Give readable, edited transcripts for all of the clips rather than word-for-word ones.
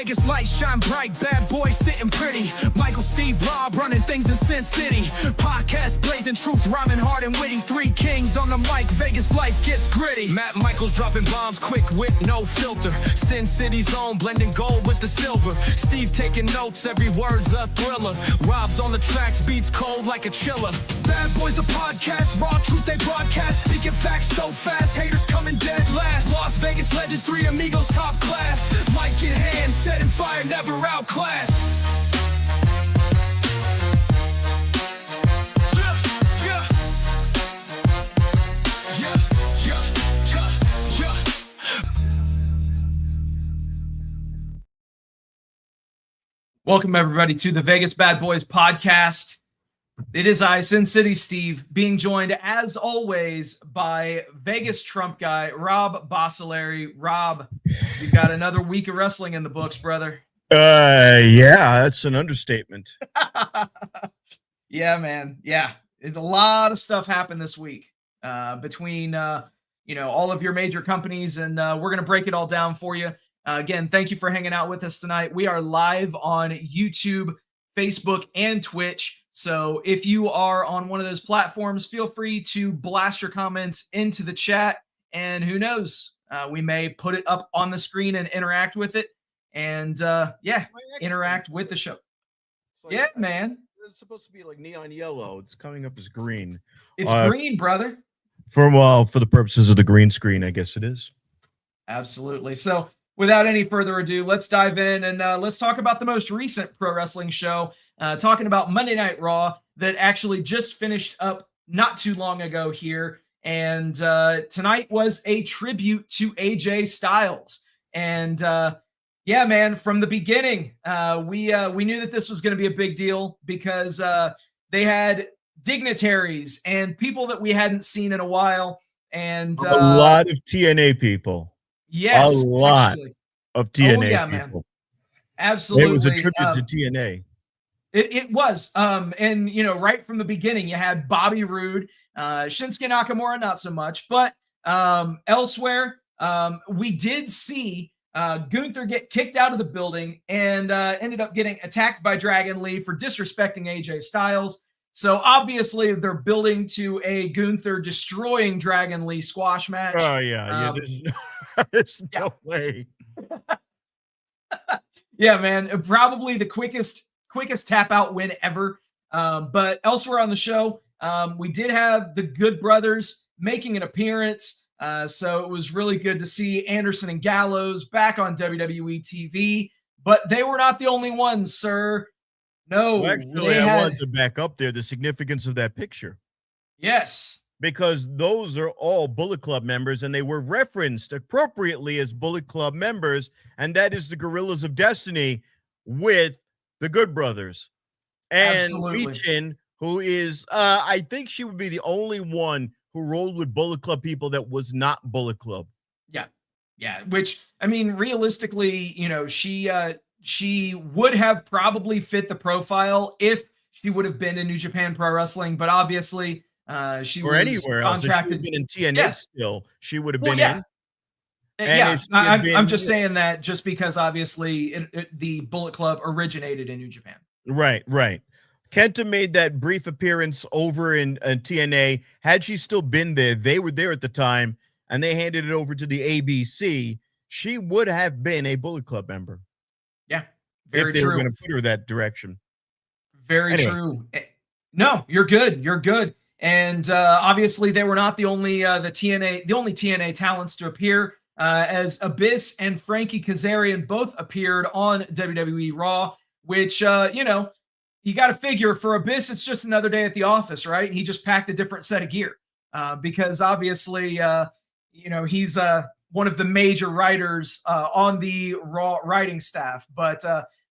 Vegas lights shine bright, bad boys sitting pretty. Michael, Steve, Rob running things in Sin City. Podcast blazing truth, rhyming hard and witty. Three kings on the mic, Vegas life gets gritty. Matt Michaels dropping bombs, quick wit, no filter. Sin City's own, blending gold with the silver. Steve taking notes, every word's a thriller. Rob's on the tracks, beats cold like a chiller. Bad boys a podcast, raw truth they broadcast. Speaking facts so fast, haters coming dead last. Las Vegas legends, three amigos top class. Mic in hand, setting fire, never outclassed. Welcome, everybody, to the Vegas Bad Boys podcast. It is I, Sin City Steve, being joined, as always, by Vegas Trump guy, Rob Bossolari. Rob, you've got another week of wrestling in the books, brother. Yeah, that's an understatement. Yeah, man. Yeah. A lot of stuff happened this week between, all of your major companies, and we're going to break it all down for you. Again, thank you for hanging out with us tonight. We are live on YouTube, Facebook, and Twitch. So if you are on one of those platforms, feel free to blast your comments into the chat. And who knows, we may put it up on the screen and interact with it. And interact with the show. Like, yeah, man. It's supposed to be like neon yellow. It's coming up as green. It's green, brother. For the purposes of the green screen, I guess it is. Absolutely. So without any further ado, let's dive in and let's talk about the most recent pro wrestling show, talking about Monday Night Raw that actually just finished up not too long ago here. And tonight was a tribute to AJ Styles. And yeah, man, from the beginning, we knew that this was going to be a big deal because they had dignitaries and people that we hadn't seen in a while. And a lot of TNA people. Yes, a lot actually. of TNA yeah, people. Man. Absolutely. It was a tribute to TNA. It was. And, right from the beginning, you had Bobby Roode, Shinsuke Nakamura, not so much. But elsewhere, we did see Gunther get kicked out of the building and ended up getting attacked by Dragon Lee for disrespecting AJ Styles. So obviously they're building to a Gunther destroying Dragon Lee squash match. Oh yeah, there's no way. Yeah, man, probably the quickest tap out win ever. But elsewhere on the show, we did have the Good Brothers making an appearance. So it was really good to see Anderson and Gallows back on WWE TV. But they were not the only ones, sir. No, well, actually, I wanted to back up there the significance of that picture. Yes. Because those are all Bullet Club members, and they were referenced appropriately as Bullet Club members, and that is the Gorillas of Destiny with the Good Brothers. And Michin, who is, I think she would be the only one who rolled with Bullet Club people that was not Bullet Club. Yeah. Yeah. Which, I mean, realistically, she would have probably fit the profile if she would have been in New Japan Pro Wrestling, but obviously she was anywhere contracted. Else. If she had been in TNA still, she would have been in. And I'm just saying that just because obviously the Bullet Club originated in New Japan. Right. Kenta made that brief appearance over in TNA. Had she still been there, they were there at the time, and they handed it over to the ABC. She would have been a Bullet Club member. Yeah, very if they true. were going to put her that direction. Very true. No, you're good. You're good. And obviously, they were not the only TNA talents to appear, as Abyss and Frankie Kazarian both appeared on WWE Raw. Which you got to figure for Abyss, it's just another day at the office, right? He just packed a different set of gear because obviously, he's one of the major writers on the Raw writing staff. But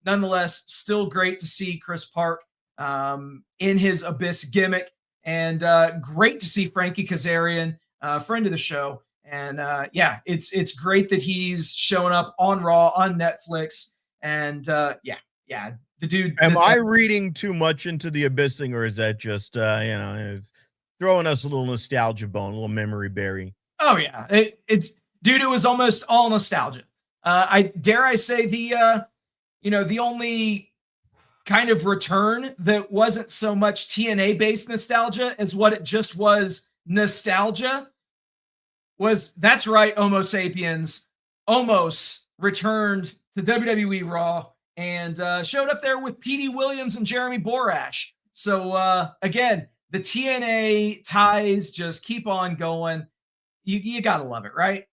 nonetheless, still great to see Chris Park in his Abyss gimmick, and great to see Frankie Kazarian, friend of the show. And it's great that he's showing up on Raw on Netflix. And the dude. Am I reading too much into the Abyss thing, or is that just it's throwing us a little nostalgia bone, a little memory berry? Oh yeah, it was almost all nostalgia. I say the the only kind of return that wasn't so much TNA based nostalgia as what it just was nostalgia was, that's right, Homo sapiens almost returned to WWE Raw and showed up there with Petey Williams and Jeremy Borash. So again, the TNA ties just keep on going. You gotta love it, right?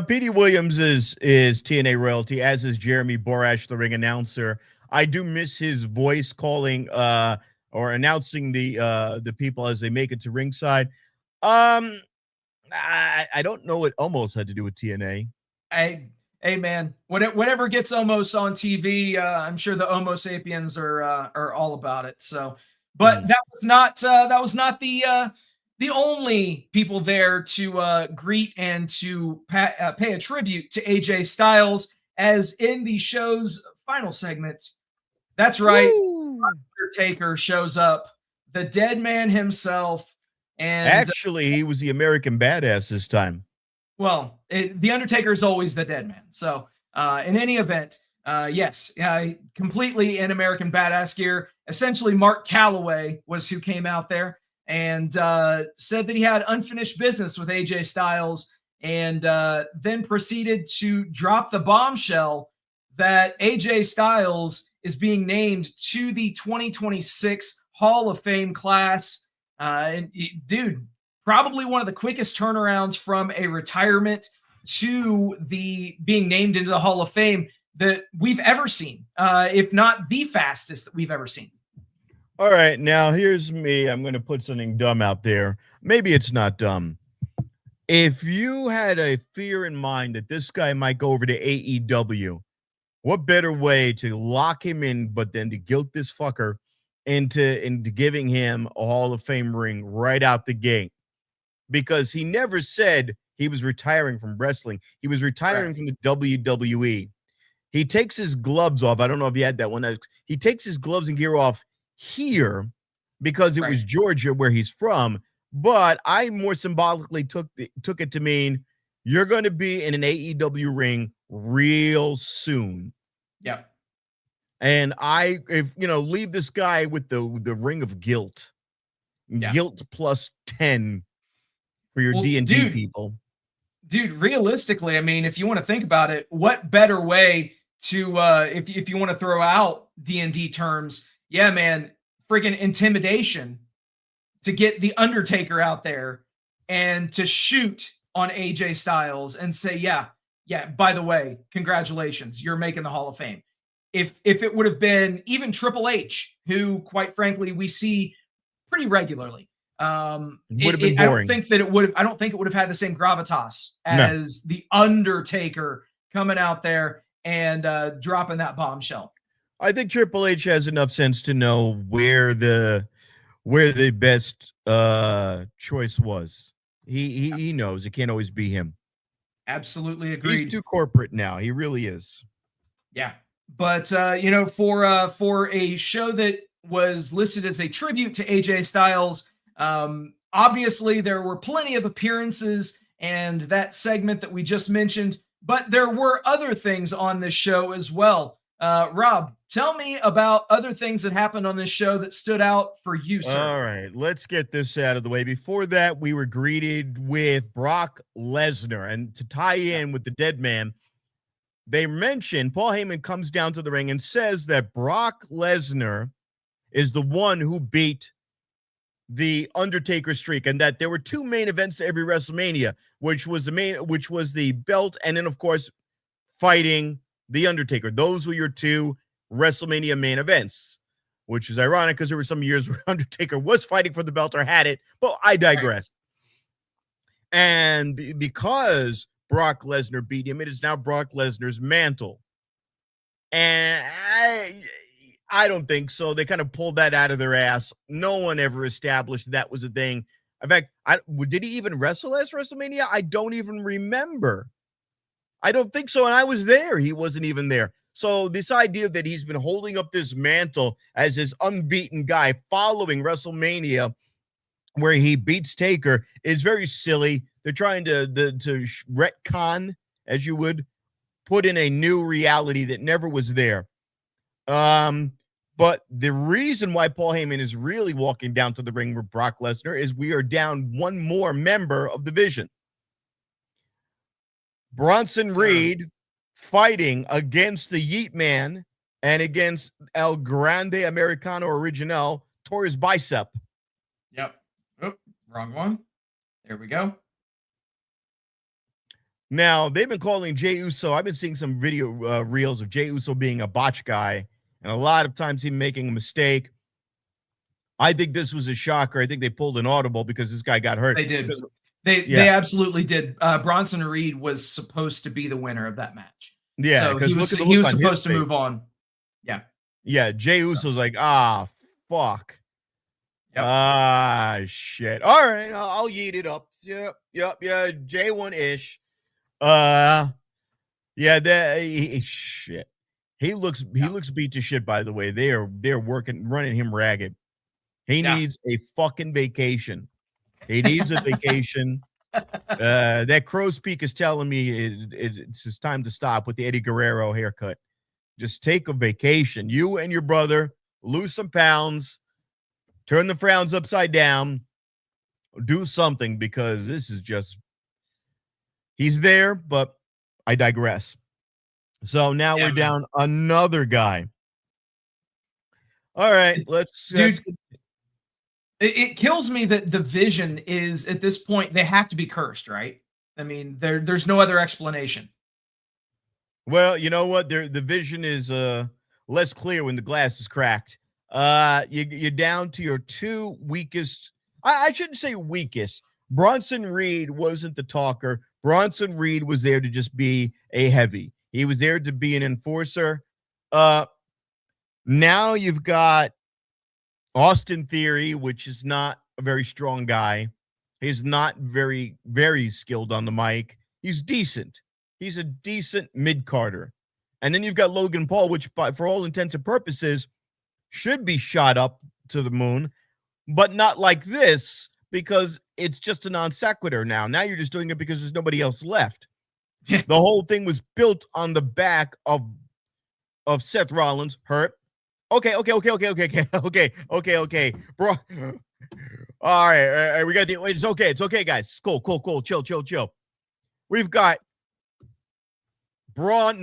Petey Williams is TNA royalty, as is Jeremy Borash, the ring announcer. I do miss his voice calling or announcing the people as they make it to ringside. I don't know what Omos had to do with TNA. Hey man, whatever gets Omos on TV, I'm sure the Homo sapiens are all about it. So, but that was not the only people there to greet and to pay a tribute to AJ Styles, as in the show's final segments. That's right, Undertaker shows up, the dead man himself. And actually, he was the American Badass this time. Well, the Undertaker is always the dead man. So in any event, yes, completely in American Badass gear. Essentially, Mark Calloway was who came out there and said that he had unfinished business with AJ Styles, and then proceeded to drop the bombshell that AJ Styles is being named to the 2026 Hall of Fame class. And dude, probably one of the quickest turnarounds from a retirement to the being named into the Hall of Fame that we've ever seen, if not the fastest that we've ever seen. All right, now here's me. I'm going to put something dumb out there. Maybe it's not dumb. If you had a fear in mind that this guy might go over to AEW, what better way to lock him in but then to guilt this fucker into giving him a Hall of Fame ring right out the gate? Because he never said he was retiring from wrestling. He was retiring from the WWE. He takes his gloves off. I don't know if you had that one. He takes his gloves and gear off here because it was Georgia, where he's from. But I more symbolically took it to mean you're going to be in an AEW ring real soon. Yeah. And leave this guy with the ring of guilt. Yeah. Guilt plus 10 for your D&D people. Dude, realistically, I mean, if you want to think about it, what better way to if you want to throw out D&D terms, yeah, man, freaking intimidation, to get the Undertaker out there and to shoot on AJ Styles and say, yeah, by the way, congratulations, you're making the Hall of Fame. If it would have been even Triple H, who quite frankly we see pretty regularly, would have been boring. I don't think it would have had the same gravitas as the Undertaker coming out there and dropping that bombshell. I think Triple H has enough sense to know where the best choice was. He knows it can't always be him. Absolutely agreed. He's too corporate now. He really is. Yeah. But for a show that was listed as a tribute to AJ Styles, obviously there were plenty of appearances and that segment that we just mentioned, but there were other things on this show as well. Rob, tell me about other things that happened on this show that stood out for you, sir. All right, let's get this out of the way. Before that, we were greeted with Brock Lesnar, and to tie in with the dead man, they mentioned Paul Heyman comes down to the ring and says that Brock Lesnar is the one who beat the Undertaker streak, and that there were two main events to every WrestleMania, which was the belt, and then of course fighting the Undertaker. Those were your two WrestleMania main events, which is ironic because there were some years where Undertaker was fighting for the belt or had it, but I digress. Right. And because Brock Lesnar beat him, it is now Brock Lesnar's mantle. And I don't think so. They kind of pulled that out of their ass. No one ever established that was a thing. In fact, did he even wrestle last WrestleMania? I don't even remember. I don't think so. And I was there. He wasn't even there. So this idea that he's been holding up this mantle as his unbeaten guy following WrestleMania, where he beats Taker, is very silly. They're trying to retcon, as you would, put in a new reality that never was there. But the reason why Paul Heyman is really walking down to the ring with Brock Lesnar is we are down one more member of the Vision. Bronson Reed fighting against the Yeet Man and against El Grande Americano Original, tore his bicep. Yep. Oh, wrong one. There we go. Now, they've been calling Jey Uso. I've been seeing some video reels of Jey Uso being a botch guy, and a lot of times him making a mistake. I think this was a shocker. I think they pulled an audible because this guy got hurt. They did. They absolutely did. Bronson Reed was supposed to be the winner of that match. Yeah, so he was supposed to move on. Yeah. Yeah, Jey Uso's like, fuck. Yep. Shit. All right, I'll yeet it up. Yep, yeah, J1-ish. Shit. He looks beat to shit, by the way. They're running him ragged. He needs a fucking vacation. He needs a vacation. That crow's peak is telling me it's time to stop with the Eddie Guerrero haircut. Just take a vacation. You and your brother lose some pounds, turn the frowns upside down, do something, because this is just, he's there, but I digress. So now we're down another guy. All right, let's It kills me that the Vision is, at this point, they have to be cursed, right? I mean, there's no other explanation. Well, you know what? The Vision is less clear when the glass is cracked. You're down to your two weakest. I shouldn't say weakest. Bronson Reed wasn't the talker. Bronson Reed was there to just be a heavy. He was there to be an enforcer. Now you've got Austin Theory, which is not a very strong guy. He's not very, very skilled on the mic. He's decent. He's a decent mid-carder. And then you've got Logan Paul, which, for all intents and purposes, should be shot up to the moon, but not like this, because it's just a non sequitur now. Now you're just doing it because there's nobody else left. The whole thing was built on the back of Seth Rollins hurt. Okay, bro. All right, we got it's okay, guys. It's cool. Chill. We've got Braun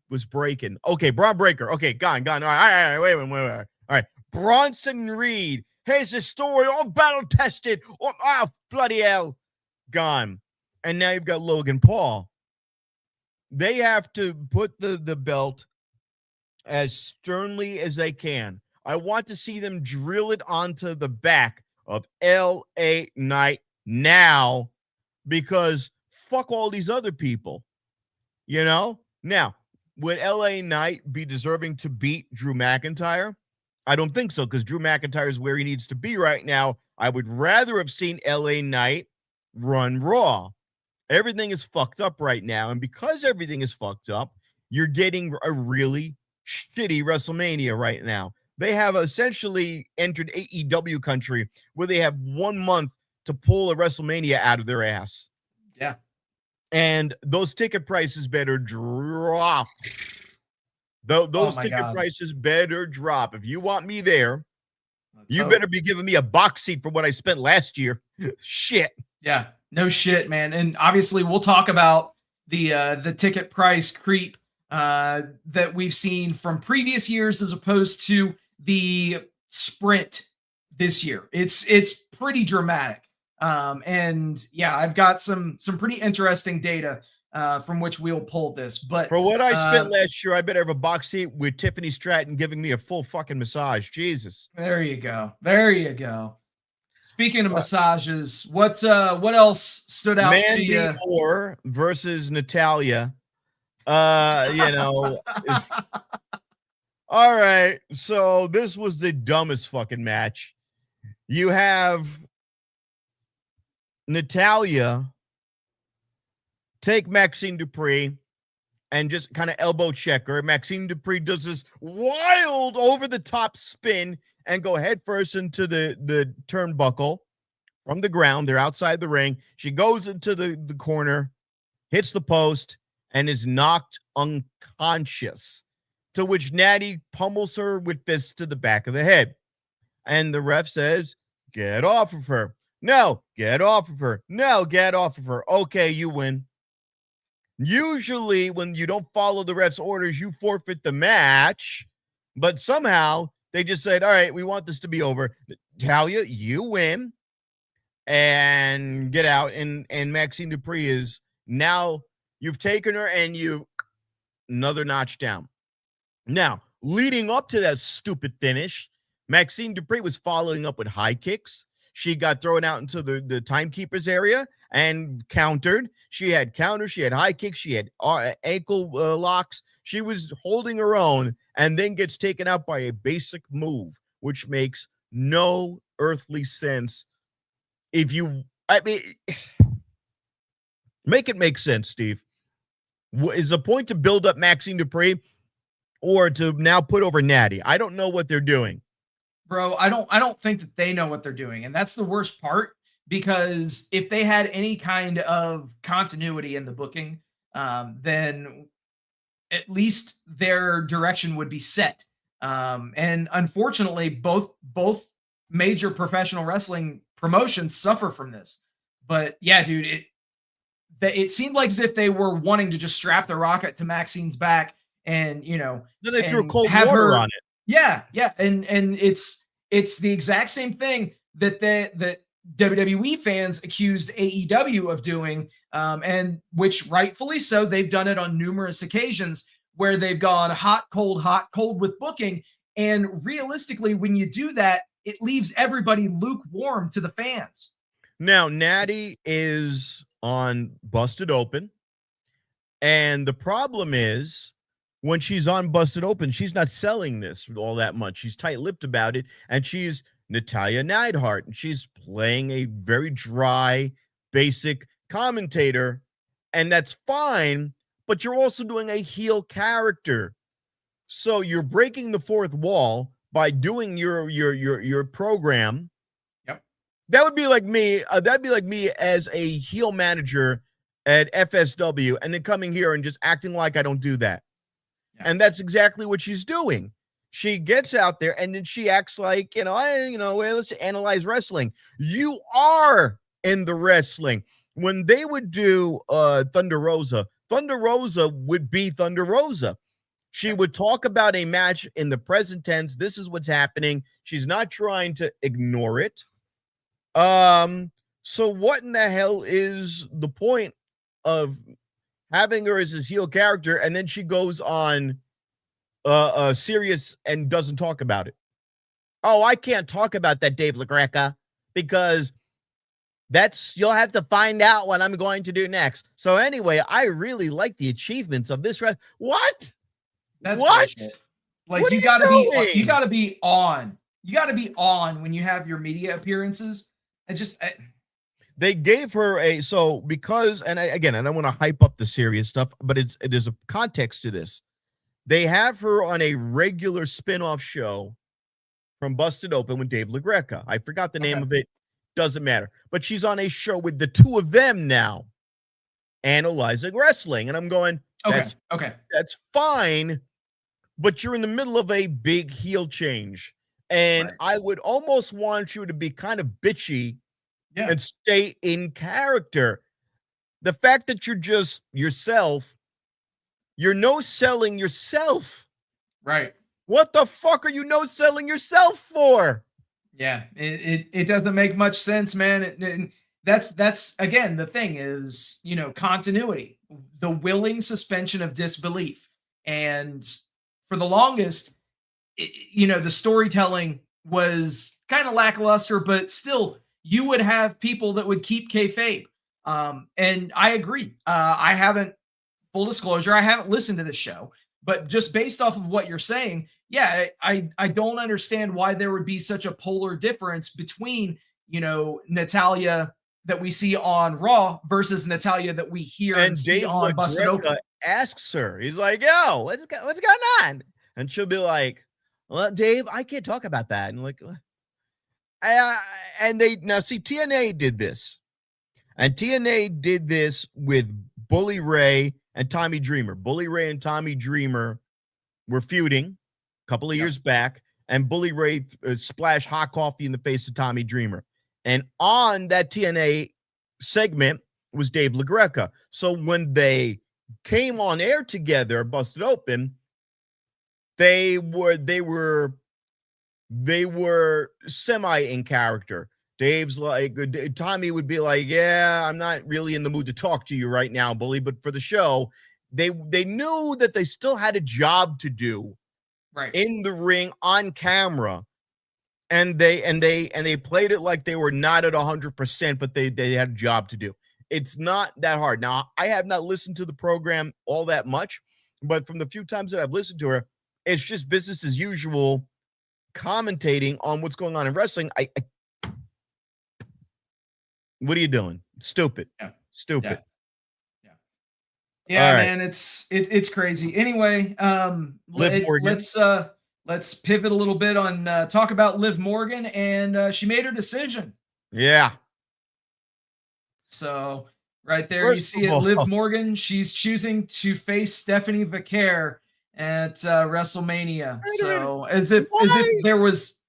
was breaking. Okay, Braun Breaker. Okay, gone. All right, wait. All right, Bronson Reed. Here's the story, all battle tested. Oh, bloody hell, gone. And now you've got Logan Paul. They have to put the belt as sternly as they can. I want to see them drill it onto the back of LA Knight now, because fuck all these other people. You know? Now, would LA Knight be deserving to beat Drew McIntyre? I don't think so, because Drew McIntyre is where he needs to be right now. I would rather have seen LA Knight run Raw. Everything is fucked up right now, and because everything is fucked up, you're getting a really shitty WrestleMania right now. They have essentially entered AEW country, where they have 1 month to pull a WrestleMania out of their ass. Yeah. And those ticket prices better drop. Those ticket prices better drop. If you want me there, you better be giving me a box seat for what I spent last year. Shit. Yeah, no shit, man. And obviously we'll talk about the ticket price creep that we've seen from previous years as opposed to the sprint this year. It's pretty dramatic. And yeah, I've got some pretty interesting data from which we'll pull this. But for what I spent last year, I better have a box seat with Tiffany Stratton giving me a full fucking massage. Jesus. There you go. Speaking of massages, what else stood out to you? Mandy Moore versus Natalya. All right. So this was the dumbest fucking match. You have Natalya take Maxine Dupree and just kind of elbow check her. Maxine Dupree does this wild over the top spin and go headfirst into the turnbuckle from the ground. They're outside the ring. She goes into the corner. hits the post, and is knocked unconscious, to which Natty pummels her with fists to the back of the head. And the ref says, get off of her. No, get off of her. No, get off of her. Okay, you win. Usually, when you don't follow the ref's orders, you forfeit the match. But somehow, they just said, all right, we want this to be over. Natalya, you win. And get out. And Maxine Dupree is now, you've taken her and you another notch down. Now, leading up to that stupid finish, Maxine Dupree was following up with high kicks. She got thrown out into the timekeeper's area and countered. She had counters, she had high kicks, she had ankle locks. She was holding her own and then gets taken out by a basic move, which makes no earthly sense. Make it make sense, Steve. Is the point to build up Maxine Dupree or to now put over Natty? I don't know what they're doing. Bro, I don't think that they know what they're doing. And that's the worst part, because if they had any kind of continuity in the booking, then at least their direction would be set. And unfortunately, both major professional wrestling promotions suffer from this. But yeah, dude, it seemed like as if they were wanting to just strap the rocket to Maxine's back and, then they threw cold water on it. Yeah. And it's the exact same thing that WWE fans accused AEW of doing, and which rightfully so, they've done it on numerous occasions where they've gone hot, cold with booking. And realistically, when you do that, it leaves everybody lukewarm to the fans. Now, Natty is on Busted Open, and the problem is when she's on Busted Open, she's not selling this all that much. She's tight-lipped about it, and she's Natalya Neidhart, and she's playing a very dry, basic commentator, and that's fine, but you're also doing a heel character. So you're breaking the fourth wall by doing your program. Yep. That would be like me. That'd be like me as a heel manager at FSW, and then coming here and just acting like I don't do that. Yeah. And that's exactly what she's doing. She gets out there and then she acts like, let's analyze wrestling. You are in the wrestling. When they would do Thunder Rosa would be Thunder Rosa. She would talk about a match in the present tense. This is what's happening. She's not trying to ignore it. So what in the hell is the point of having her as this heel character, and then she goes on serious and doesn't talk about it? Oh, I can't talk about that, Dave LaGreca, because you'll have to find out what I'm going to do next. So anyway, I really like the achievements of this. What? That's what? Bullshit. Like, you gotta be on. You gotta be on when you have your media appearances. They gave her because I don't want to hype up the serious stuff, but there's a context to this. They have her on a regular spin-off show from Busted Open with Dave LaGreca. I forgot the name of it. Doesn't matter. But she's on a show with the two of them now, analyzing wrestling. And I'm going, that's fine, but you're in the middle of a big heel change. And right. I would almost want you to be kind of bitchy and stay in character. The fact that you're just yourself, you're no-selling yourself. Right. What the fuck are you no-selling yourself for? Yeah, it doesn't make much sense, man. That's again, the thing is, continuity, the willing suspension of disbelief. And for the longest, the storytelling was kind of lackluster, but still, you would have people that would keep kayfabe. And I agree. Full disclosure, I haven't listened to this show, but just based off of what you're saying, yeah, I don't understand why there would be such a polar difference between, Natalya that we see on Raw versus Natalya that we hear and see on Busted Open. Asks her, he's like, yo, what's going on? And she'll be like, well, Dave, I can't talk about that. And like, TNA did this. And TNA did this with Bully Ray and Tommy Dreamer. Bully Ray and Tommy Dreamer were feuding a couple of years back, and Bully Ray splashed hot coffee in the face of Tommy Dreamer. And on that TNA segment was Dave LaGreca. So when they came on air together, Busted Open, they were semi in character. Dave's like, Tommy would be like, yeah, I'm not really in the mood to talk to you right now, Bully, but for the show, they knew that they still had a job to do in the ring on camera. And they played it like they were not at 100%, but they had a job to do. It's not that hard. Now, I have not listened to the program all that much, but from the few times that I've listened to her, it's just business as usual, commentating on what's going on in wrestling. What are you doing? Stupid. Yeah. Stupid. Yeah, man, it's crazy. Anyway, let's pivot a little bit on talk about Liv Morgan, and she made her decision. Yeah. So right there, you see it, Liv Morgan. She's choosing to face Stephanie Vaquer at WrestleMania. So as if there was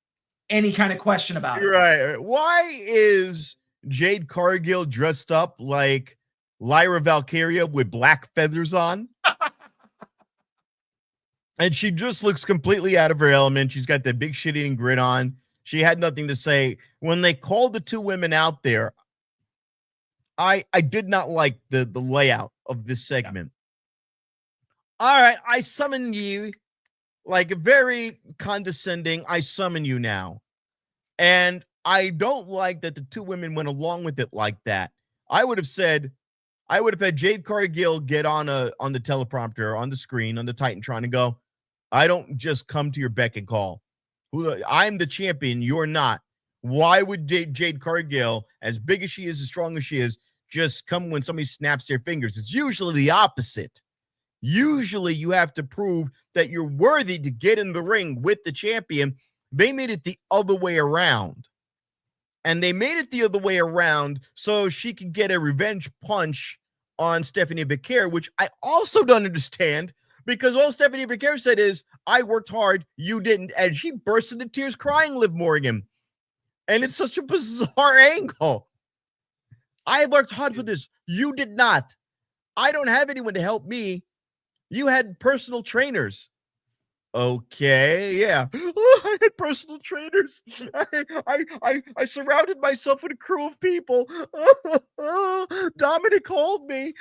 any kind of question about it. Right. Why is Jade Cargill dressed up like Lyra Valkyria with black feathers on? And she just looks completely out of her element. She's got that big shit-eating grin on. She had nothing to say. When they called the two women out there, I did not like the layout of this segment. Yeah. All right, I summon you, like very condescending. I summon you now. And I don't like that the two women went along with it like that. I would have had Jade Cargill get on the teleprompter, on the screen, on the Titantron and go, I don't just come to your beck and call. I'm the champion. You're not. Why would Jade Cargill, as big as she is, as strong as she is, just come when somebody snaps their fingers? It's usually the opposite. Usually you have to prove that you're worthy to get in the ring with the champion. They made it the other way around. And they made it the other way around so she could get a revenge punch on Stephanie Vaquer, which I also don't understand, because all Stephanie Vaquer said is, I worked hard, you didn't. And she burst into tears crying, Liv Morgan. And it's such a bizarre angle. I worked hard for this. You did not. I don't have anyone to help me. You had personal trainers. Okay, yeah. I had personal trainers. I surrounded myself with a crew of people. Dominic called me.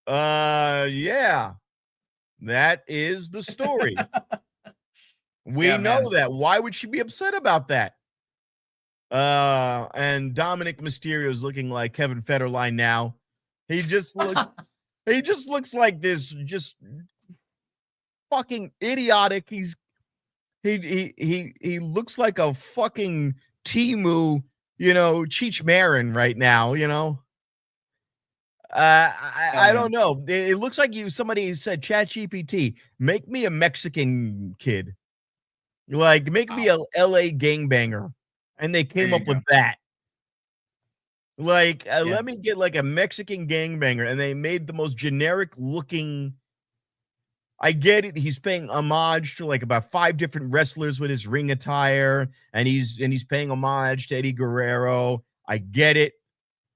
Yeah. That is the story. We know that. Why would she be upset about that? And Dominic Mysterio is looking like Kevin Federline now. He just looks like this just fucking idiotic. He looks like a fucking Temu, Cheech Marin right now, I don't know. It looks like somebody said, ChatGPT, make me a Mexican kid. Like, make me a LA gangbanger. And they came up with that. Like, let me get like a Mexican gangbanger. And they made the most generic looking. I get it. He's paying homage to like about 5 different wrestlers with his ring attire. And he's paying homage to Eddie Guerrero. I get it.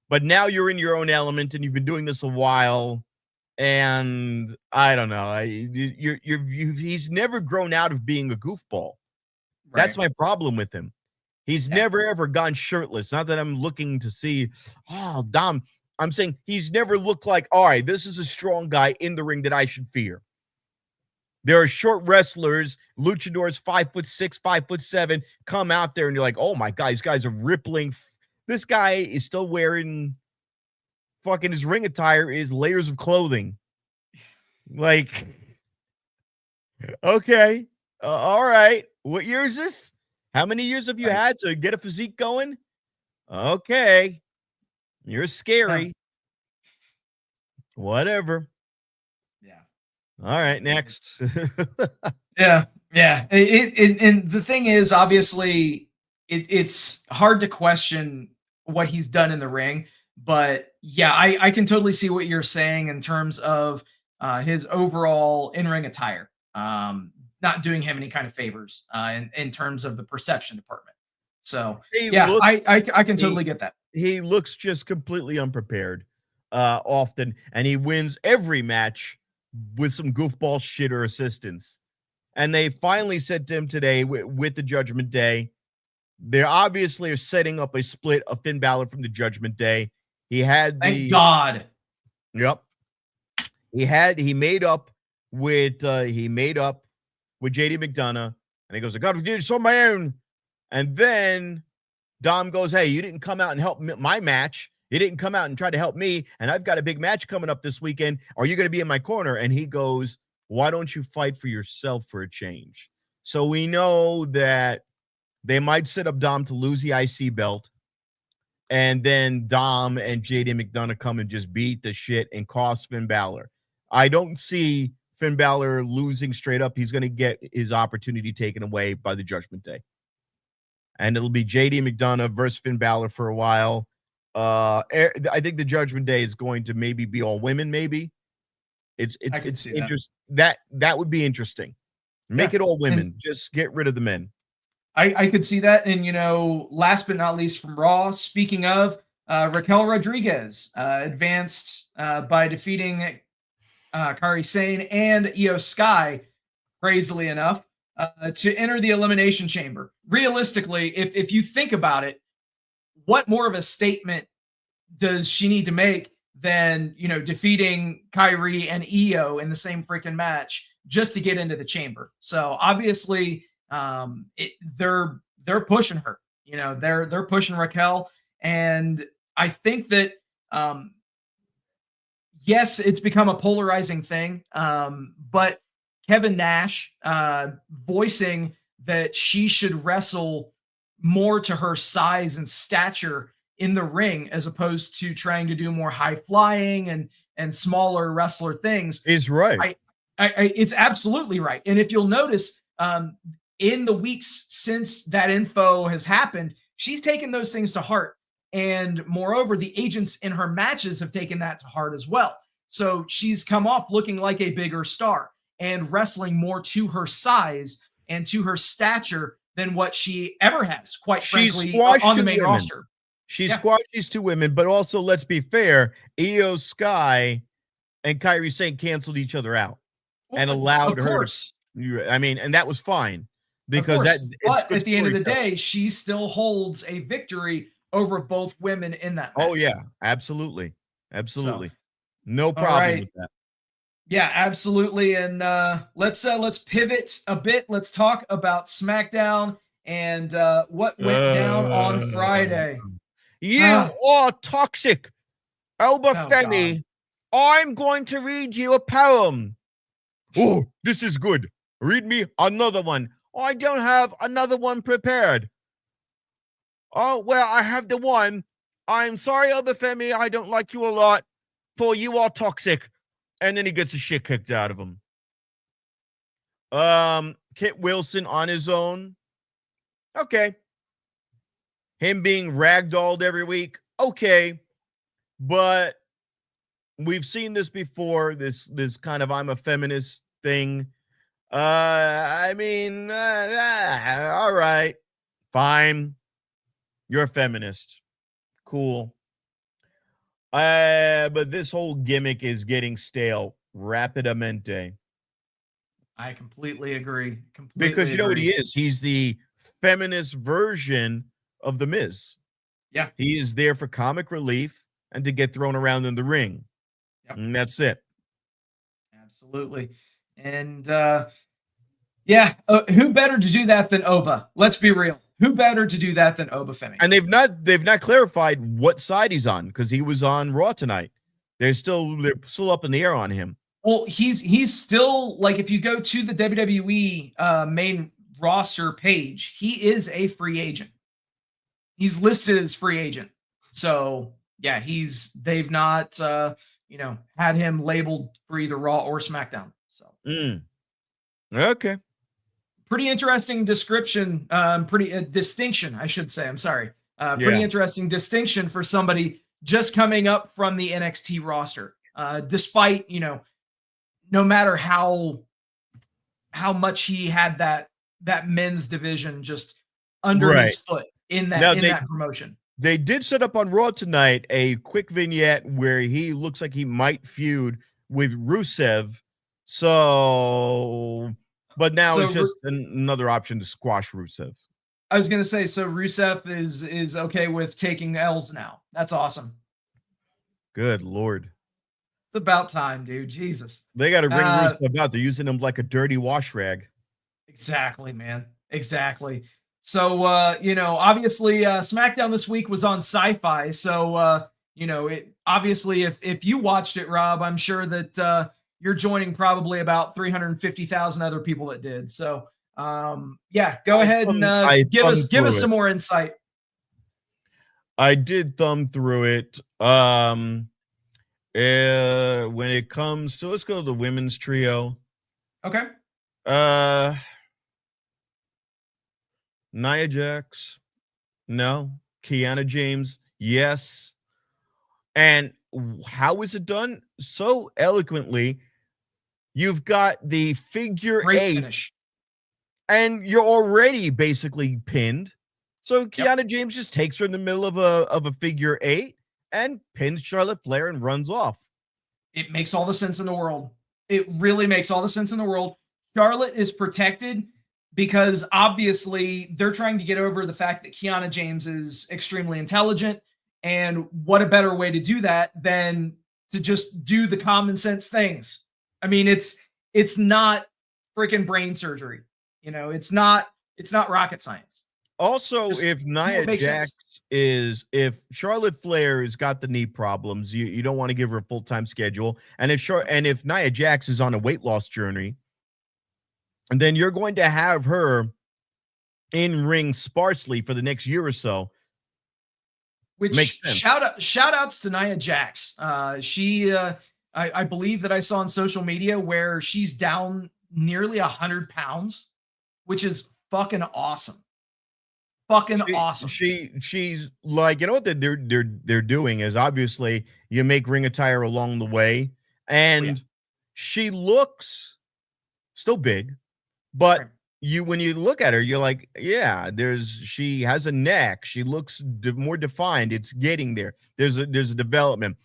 But now you're in your own element and you've been doing this a while. And I don't know. He's never grown out of being a goofball. Right. That's my problem with him. He's never, ever gone shirtless. Not that I'm looking to see, Dom. I'm saying he's never looked like, all right, this is a strong guy in the ring that I should fear. There are short wrestlers, luchadors, 5'6", 5'7", come out there and you're like, oh my God, these guys are rippling. This guy is still wearing fucking his ring attire is layers of clothing. Like, okay, all right. What year is this? How many years have you had to get a physique going? Okay. You're scary. Whatever. Yeah. All right, next. Yeah. And the thing is, obviously, it's hard to question what he's done in the ring, but Yeah, I can totally see what you're saying in terms of his overall in-ring attire. Not doing him any kind of favors in terms of the perception department. So yeah, I can totally get that. He looks just completely unprepared often, and he wins every match with some goofball shit or assistance. And they finally said to him today with the Judgment Day, they obviously are setting up a split of Finn Balor from the Judgment Day. He had Thank God. Yep. He made up with JD McDonough, and he goes, I gotta do this on my own. And then Dom goes, hey, you didn't come out and help my match. You didn't come out and try to help me, and I've got a big match coming up this weekend. Are you going to be in my corner? And he goes, why don't you fight for yourself for a change? So we know that they might set up Dom to lose the IC belt, and then Dom and JD McDonough come and just beat the shit and cost Finn Balor. I don't see Finn Balor losing straight up. He's going to get his opportunity taken away by the Judgment Day. And it'll be JD McDonough versus Finn Balor for a while. I think the Judgment Day is going to maybe be all women. Maybe it's interesting. That would be interesting. Make it all women. Just get rid of the men. I could see that. And last but not least from Raw, speaking of Raquel Rodriguez advanced by defeating Kairi Sane and Io Sky, crazily enough, to enter the Elimination Chamber. Realistically, if you think about it, what more of a statement does she need to make than, defeating Kairi and Io in the same freaking match just to get into the chamber? So obviously, they're pushing her. They're pushing Raquel, and I think that yes, it's become a polarizing thing. But Kevin Nash voicing that she should wrestle more to her size and stature in the ring as opposed to trying to do more high flying and smaller wrestler things is right. It's absolutely right. And if you'll notice, in the weeks since that info has happened, she's taken those things to heart. And moreover, the agents in her matches have taken that to heart as well. So she's come off looking like a bigger star and wrestling more to her size and to her stature than what she ever has, quite frankly, on the main roster. She squashed these two women, but also, let's be fair, Io Sky and Kairi Sane canceled each other out and allowed her. And that was fine because but at the end of the day, she still holds a victory over both women in that match. Oh yeah, absolutely. No problem with that. Yeah, absolutely. And let's pivot a bit. Let's talk about SmackDown and what went down on Friday. You are toxic, Elba Femi. I'm going to read you a poem. Oh, this is good. Read me another one. I don't have another one prepared. Oh, well, I have the one. I'm sorry, Elba Femi. I don't like you a lot, for you are toxic. And then he gets the shit kicked out of him. Kit Wilson on his own. Okay. Him being ragdolled every week. Okay. But we've seen this before. This kind of I'm a feminist thing. All right. Fine. You're a feminist. Cool. But this whole gimmick is getting stale rapidamente. I completely agree. Because you know what he is? He's the feminist version of The Miz. Yeah. He is there for comic relief and to get thrown around in the ring. Yep. And that's it. Absolutely. And who better to do that than Oba? Let's be real. Who better to do that than Oba Femi? And they've not clarified what side he's on because he was on Raw tonight. They're still up in the air on him. Well, he's still, like, if you go to the WWE main roster page, he is a free agent. He's listed as free agent. So yeah, they've not had him labeled for either Raw or SmackDown. So okay. Pretty interesting description, distinction, I should say. I'm sorry. Pretty interesting distinction for somebody just coming up from the NXT roster. Despite, no matter how much he had that men's division just under his foot in that promotion. They did set up on Raw tonight a quick vignette where he looks like he might feud with Rusev. So, but now it's just another option to squash Rusev. I was going to say, so Rusev is okay with taking L's now. That's awesome. Good Lord. It's about time, dude. Jesus. They got to bring Rusev out. They're using him like a dirty wash rag. Exactly, man. Exactly. So, obviously SmackDown this week was on Sci-Fi. So, it obviously, if you watched it, Rob, I'm sure that you're joining probably about 350,000 other people that did. So, go ahead and give us some more insight. I did thumb through it. When it comes to, let's go to the women's trio. Okay. Nia Jax, no. Kiana James, yes. And how is it done? So eloquently. You've got the figure Great 8, finish. And you're already basically pinned. So Kiana James just takes her in the middle of a figure 8 and pins Charlotte Flair and runs off. It makes all the sense in the world. It really makes all the sense in the world. Charlotte is protected because obviously they're trying to get over the fact that Kiana James is extremely intelligent. And what a better way to do that than to just do the common sense things. I mean, it's not freaking brain surgery. It's not rocket science. Also, if Nia Jax if Charlotte Flair has got the knee problems, you don't want to give her a full-time schedule. And if Nia Jax is on a weight loss journey, and then you're going to have her in ring sparsely for the next year or so. Which makes sense. Shout outs to Nia Jax. She I believe that I saw on social media where she's down nearly 100 pounds, which is fucking awesome. Awesome. She's like, what they're doing is obviously you make ring attire along the way, and she looks still big, but when you look at her, you're like, she has a neck. She looks more defined. It's getting there. There's a development.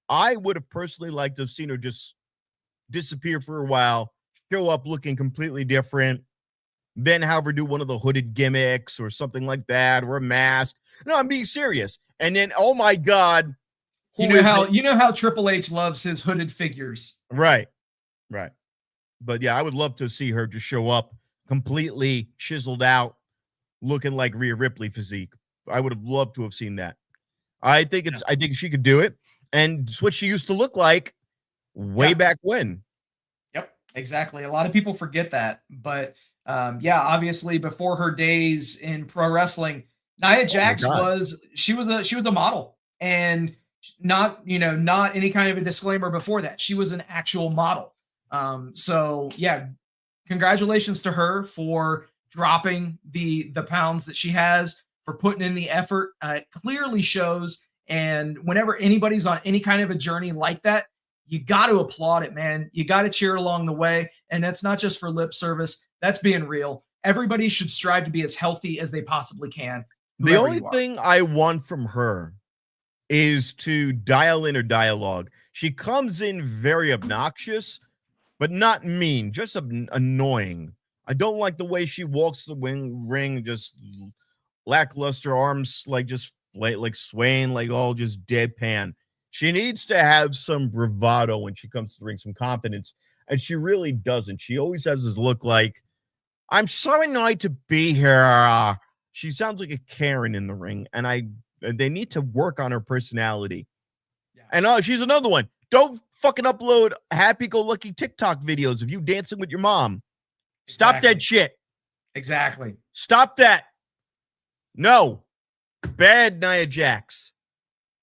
I would have personally liked to have seen her just disappear for a while, show up looking completely different, then have her do one of the hooded gimmicks or something like that, or a mask. No, I'm being serious. And then, oh my God. You know how Triple H loves his hooded figures. Right. But yeah, I would love to see her just show up completely chiseled out, looking like Rhea Ripley physique. I would have loved to have seen that. I think she could do it. And it's what she used to look like way back when. Yep, exactly. A lot of people forget that. But obviously before her days in pro wrestling, Nia Jax was a model, and not any kind of a disclaimer before that. She was an actual model. Congratulations to her for dropping the pounds that she has, for putting in the effort. It clearly shows. And whenever anybody's on any kind of a journey like that, you got to applaud it, man. You got to cheer along the way. And that's not just for lip service. That's being real. Everybody should strive to be as healthy as they possibly can. The only thing I want from her is to dial in her dialogue. She comes in very obnoxious, but not mean, just annoying. I don't like the way she walks the ring, just lackluster arms, like swaying, like all just deadpan. She needs to have some bravado when she comes to the ring, some confidence, and she really doesn't. She always has this look like, I'm so annoyed to be here. She sounds like a Karen in the ring, and they need to work on her personality. Yeah. And she's another one. Don't fucking upload happy-go-lucky TikTok videos of you dancing with your mom. Stop that shit. Exactly. Stop that. No. Bad Nia Jax.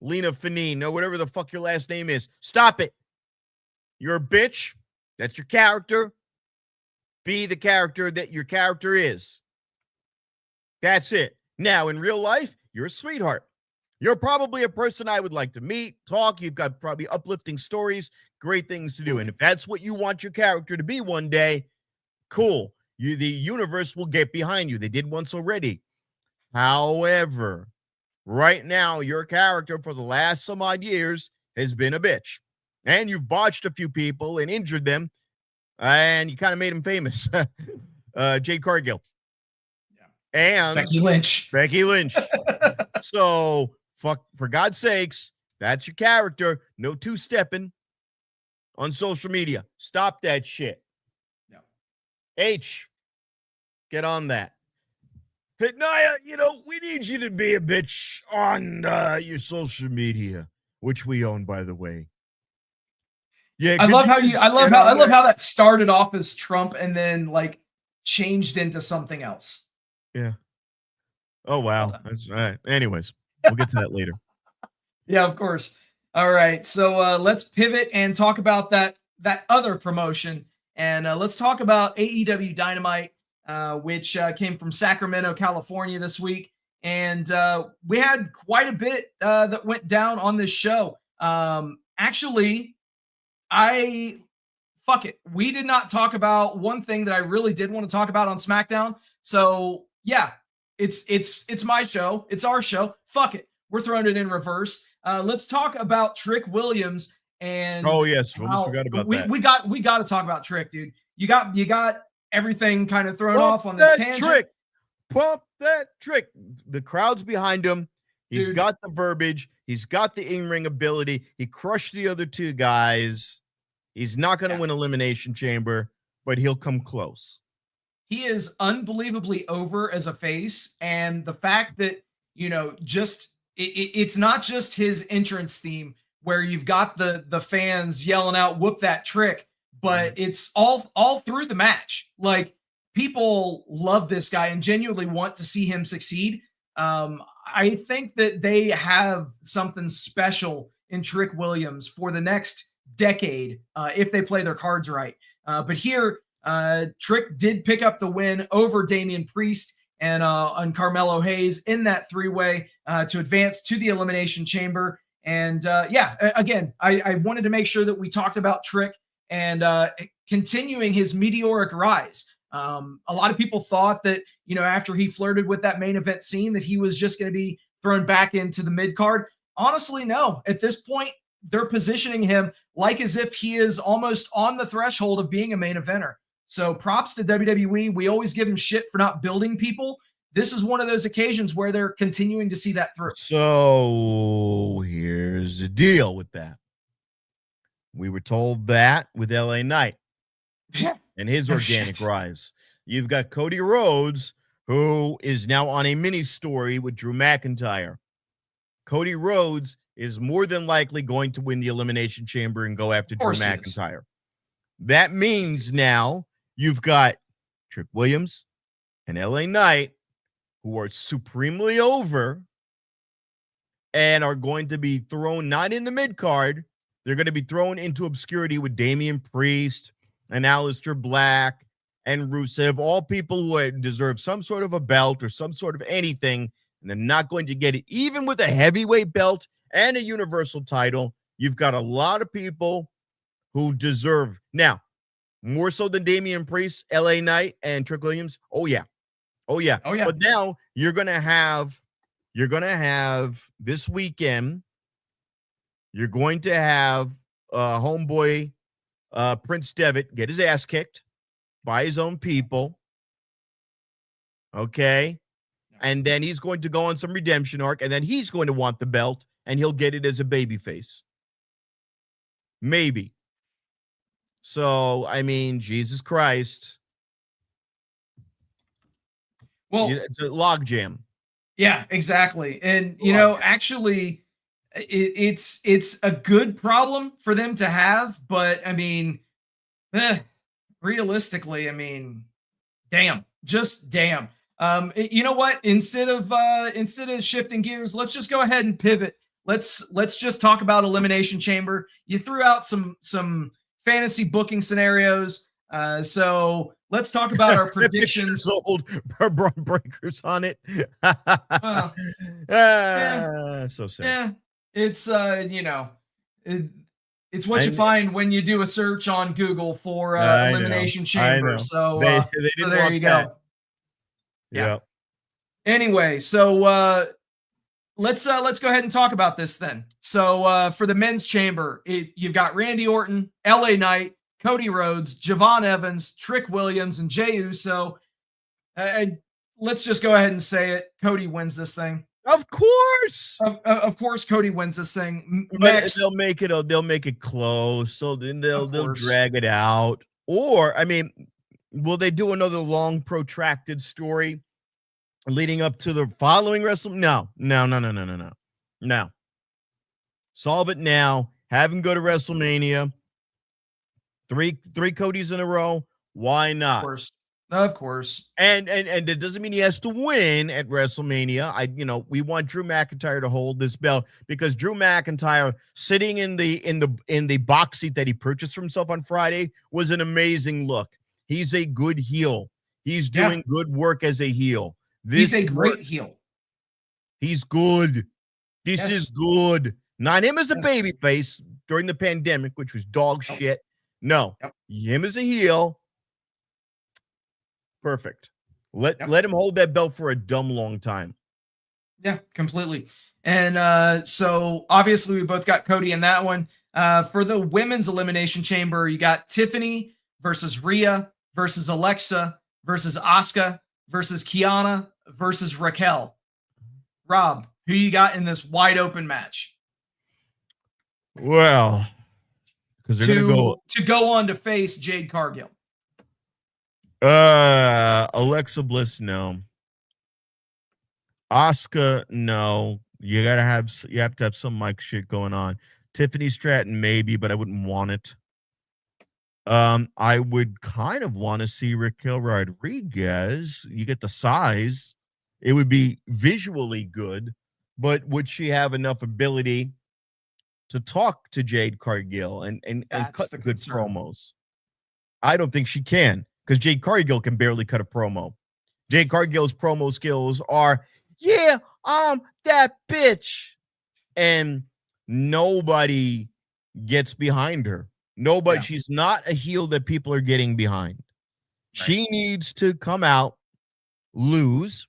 Lena Fanine. No, whatever the fuck your last name is. Stop it. You're a bitch. That's your character. Be the character that your character is. That's it. Now, in real life, you're a sweetheart. You're probably a person I would like to meet, talk. You've got probably uplifting stories, great things to do. And if that's what you want your character to be one day, cool. The universe will get behind you. They did once already. However, right now, your character for the last some odd years has been a bitch. And you've botched a few people and injured them. And you kind of made them famous. Jade Cargill. And Becky Lynch. So, for God's sakes, that's your character. No two-stepping on social media. Stop that shit. Yeah. H, get on that. Hey, Naya, we need you to be a bitch on your social media, which we own, by the way. Yeah, I love how that started off as Trump and then like changed into something else. Yeah. Oh, wow. That's all right. Anyways, we'll get to that later. Yeah, of course. All right. So let's pivot and talk about that other promotion. And let's talk about AEW Dynamite, which came from Sacramento, California this week. And we had quite a bit that went down on this show. Actually, fuck it. We did not talk about one thing that I really did want to talk about on SmackDown. So yeah, it's my show. It's our show. Fuck it. We're throwing it in reverse. Let's talk about Trick Williams and oh yes, almost forgot about that. We got to talk about Trick, dude. You got everything kind of thrown off on this tangent. Pump that Trick. The crowd's behind him. He's got the verbiage. He's got the in-ring ability. He crushed the other two guys. He's not going to win Elimination Chamber, but he'll come close. He is unbelievably over as a face. And the fact that, it's not just his entrance theme where you've got the fans yelling out, whoop that Trick, but it's all through the match. Like, people love this guy and genuinely want to see him succeed. I think that they have something special in Trick Williams for the next decade if they play their cards right. But here, Trick did pick up the win over Damian Priest and Carmelo Hayes in that three-way to advance to the Elimination Chamber. And again, I wanted to make sure that we talked about Trick and continuing his meteoric rise. A lot of people thought that, after he flirted with that main event scene, that he was just going to be thrown back into the mid card. Honestly, no. At this point, they're positioning him like as if he is almost on the threshold of being a main eventer. So props to WWE. We always give him shit for not building people. This is one of those occasions where they're continuing to see that through. So here's the deal with that. We were told that with LA Knight and his organic rise. You've got Cody Rhodes, who is now on a mini story with Drew McIntyre. Cody Rhodes is more than likely going to win the Elimination Chamber and go after Drew McIntyre. That means now you've got Trick Williams and LA Knight, who are supremely over and are going to be thrown not in the mid-card. They're going to be thrown into obscurity with Damian Priest and Aleister Black and Rusev, all people who deserve some sort of a belt or some sort of anything, and they're not going to get it. Even with a heavyweight belt and a universal title, you've got a lot of people who deserve. Now, more so than Damian Priest, LA Knight, and Trick Williams. Oh yeah. But now you're gonna have this weekend. You're going to have homeboy Prince Devitt get his ass kicked by his own people. Okay. And then he's going to go on some redemption arc, and then he's going to want the belt, and he'll get it as a babyface. Maybe. So, I mean, Jesus Christ. Well, it's a logjam. Yeah, exactly. And, actually, it's a good problem for them to have, but I mean, realistically, I mean, damn, just damn. You know what? Instead of shifting gears, let's just go ahead and pivot. Let's just talk about Elimination Chamber. You threw out some fantasy booking scenarios. So let's talk about our That picture's predictions. old. Braun Breakers on it. So sad. Yeah, it's it's what you And find when you do a search on Google for I know. Elimination I Chamber. know. So They so didn't there want you that. go. Yeah. Anyway, so let's go ahead and talk about this then. So for the men's chamber, you've got Randy Orton, LA Knight, Cody Rhodes, Javon Evans, Trick Williams, and Jey Uso. Let's just go ahead and say it. Cody wins this thing. Of course. Of course, Cody wins this thing. But Next, they'll make it close. So then they'll course. drag it out. Or, I mean, will they do another long protracted story leading up to the following WrestleMania? No. Solve it now. Have him go to WrestleMania. Three Codys in a row. Why not? Of course. And it doesn't mean he has to win at WrestleMania. We want Drew McIntyre to hold this belt because Drew McIntyre sitting in the box seat that he purchased for himself on Friday was an amazing look. He's a good heel. He's doing good work as a heel. He's a great heel. He's good. This is good. Not him as a babyface during the pandemic, which was dog shit. No, him as a heel. Perfect. Let him hold that belt for a dumb long time. Yeah, completely. And so obviously we both got Cody in that one. For the women's elimination chamber, you got Tiffany versus Rhea versus Alexa versus Asuka versus Kiana versus Raquel. Rob, who you got in this wide open match? Well, because they're gonna go on to face Jade Cargill. Alexa Bliss, no. Asuka, no. You have to have some mic shit going on. Tiffany Stratton, maybe, but I wouldn't want it. I would kind of want to see Raquel Rodriguez. You get the size. It would be visually good, but would she have enough ability to talk to Jade Cargill and cut the good promos? I don't think she can. Because Jade Cargill can barely cut a promo. Jade Cargill's promo skills are, that bitch. And nobody gets behind her. She's not a heel that people are getting behind. Right. She needs to come out, lose.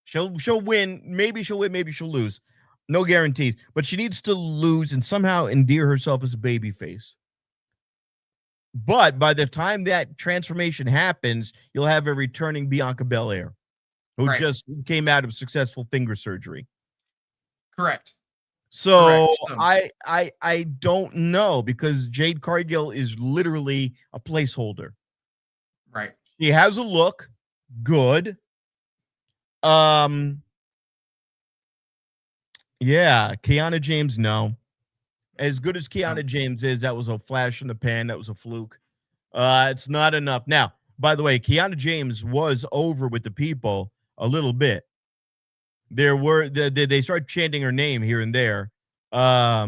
She'll win. Maybe she'll win, maybe she'll lose. No guarantees. But she needs to lose and somehow endear herself as a babyface. But by the time that transformation happens, you'll have a returning Bianca Belair, who just came out of successful finger surgery. Correct. So I don't know because Jade Cargill is literally a placeholder. Right. She has a look good. Kiana James, no. As good as Kiana James is, that was a flash in the pan. That was a fluke. It's not enough. Now, by the way, Kiana James was over with the people a little bit. They started chanting her name here and there. I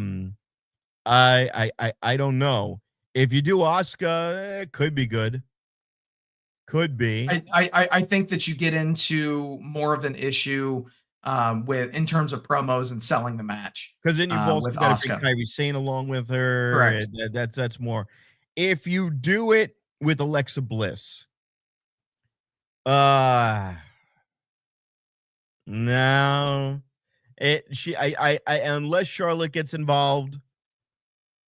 don't know. If you do Asuka, it could be good. Could be. I think that you get into more of an issue in terms of promos and selling the match. Because then you've also got to bring Kairi Sane along with her. Correct. That's more. If you do it with Alexa Bliss, no. Unless Charlotte gets involved,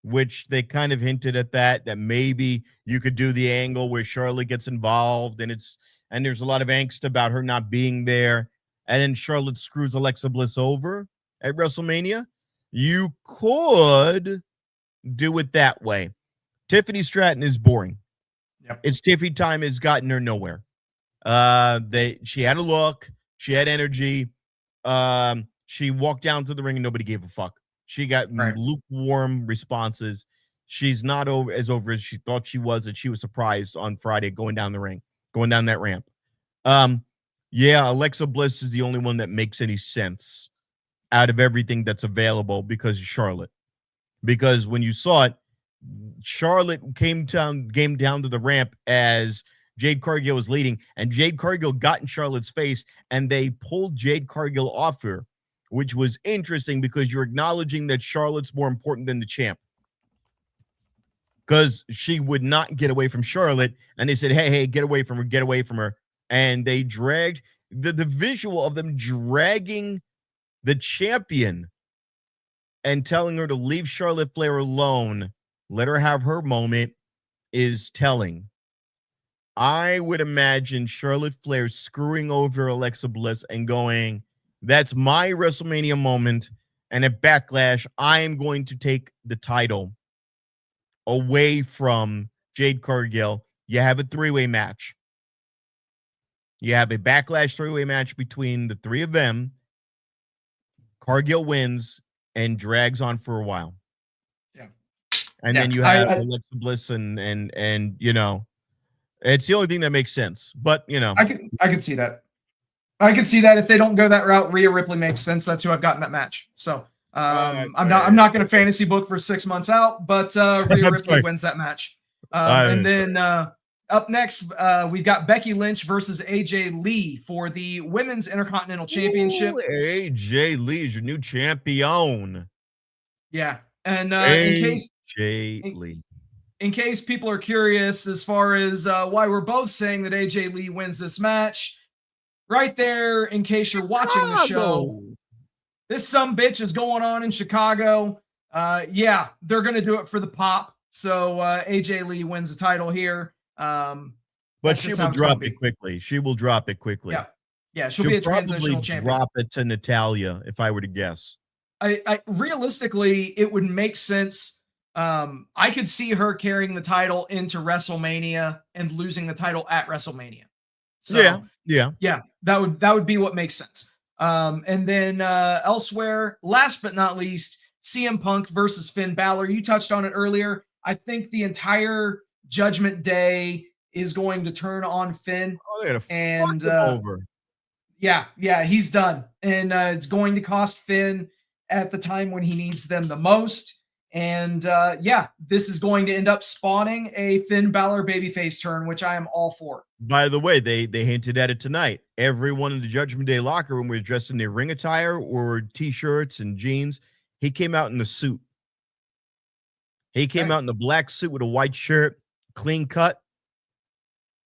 which they kind of hinted at that maybe you could do the angle where Charlotte gets involved and there's a lot of angst about her not being there. And then Charlotte screws Alexa Bliss over at WrestleMania. You could do it that way. Tiffany Stratton is boring. Yep. It's Tiffy time has gotten her nowhere. She had a look. She had energy. She walked down to the ring and nobody gave a fuck. She got lukewarm responses. She's not as over as she thought she was, and she was surprised on Friday going down that ramp. Alexa Bliss is the only one that makes any sense out of everything that's available because of Charlotte. Because when you saw it, Charlotte came down to the ramp as Jade Cargill was leading, and Jade Cargill got in Charlotte's face, and they pulled Jade Cargill off her, which was interesting because you're acknowledging that Charlotte's more important than the champ. Because she would not get away from Charlotte, and they said, hey, get away from her. And they dragged the visual of them dragging the champion and telling her to leave Charlotte Flair alone, let her have her moment, is telling. I would imagine Charlotte Flair screwing over Alexa Bliss and going, that's my WrestleMania moment, and at Backlash, I am going to take the title away from Jade Cargill. You have a three-way match. You have a Backlash three-way match between the three of them. Cargill wins and drags on for a while. Yeah. And then you have Alexa Bliss and you know, it's the only thing that makes sense. But, you know. I could see that. I could see that if they don't go that route. Rhea Ripley makes sense. That's who I've got in that match. So I'm not going to fantasy book for 6 months out, but Rhea Ripley wins that match. And then up next, we've got Becky Lynch versus AJ Lee for the Women's Intercontinental Championship. Ooh, AJ Lee is your new champion. Yeah. And in case people are curious as far as why we're both saying that AJ Lee wins this match, right there, in case you're watching the show, this sumbitch is going on in Chicago. Yeah, they're going to do it for the pop. So AJ Lee wins the title here. But she will drop it quickly. She will drop it quickly. Yeah, she'll be a transitional champion. Drop it to Natalya, if I were to guess. I realistically, it would make sense. I could see her carrying the title into WrestleMania and losing the title at WrestleMania. So, yeah, that would be what makes sense. And then elsewhere, last but not least, CM Punk versus Finn Balor. You touched on it earlier. I think the entire Judgment Day is going to turn on Finn. Oh, they're gonna fuck him over. Yeah, he's done, and it's going to cost Finn at the time when he needs them the most. And this is going to end up spawning a Finn Balor babyface turn, which I am all for. By the way, they hinted at it tonight. Everyone in the Judgment Day locker room was dressed in their ring attire or t-shirts and jeans. He came out in a suit. He came out in a black suit with a white shirt, clean cut.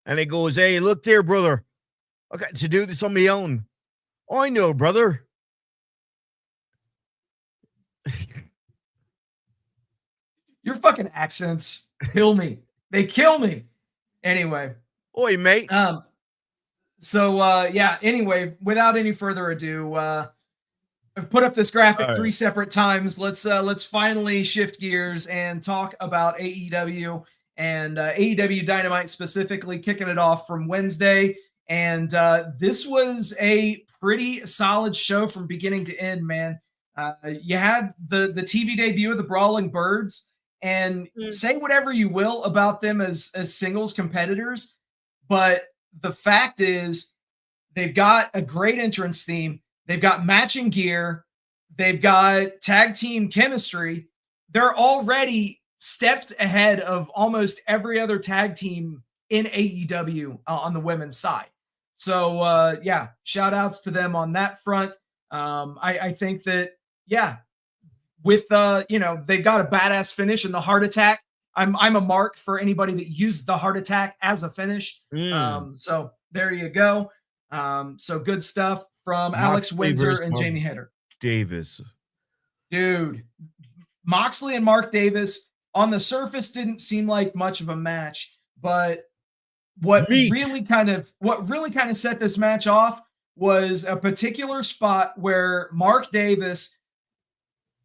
And he goes, hey, look there, brother. I got to do this on my own. I know, brother. Your fucking accents kill me. They kill me. Anyway. Oi, mate. Anyway, without any further ado, I've put up this graphic 3 separate times. Let's finally shift gears and talk about AEW and AEW Dynamite, specifically kicking it off from Wednesday. And this was a pretty solid show from beginning to end, man. You had the TV debut of the Brawling Birds. And say whatever you will about them as singles competitors, but the fact is they've got a great entrance theme. They've got matching gear. They've got tag team chemistry. They're already steps ahead of almost every other tag team in AEW on the women's side. So, shout outs to them on that front. I think that, with they've got a badass finish in the heart attack. I'm a mark for anybody that used the heart attack as a finish. So there you go. So good stuff from Alex Windsor and Jamie Hayter. Davis. Dude, Moxley and Mark Davis on the surface didn't seem like much of a match, but what really kind of set this match off was a particular spot where Mark Davis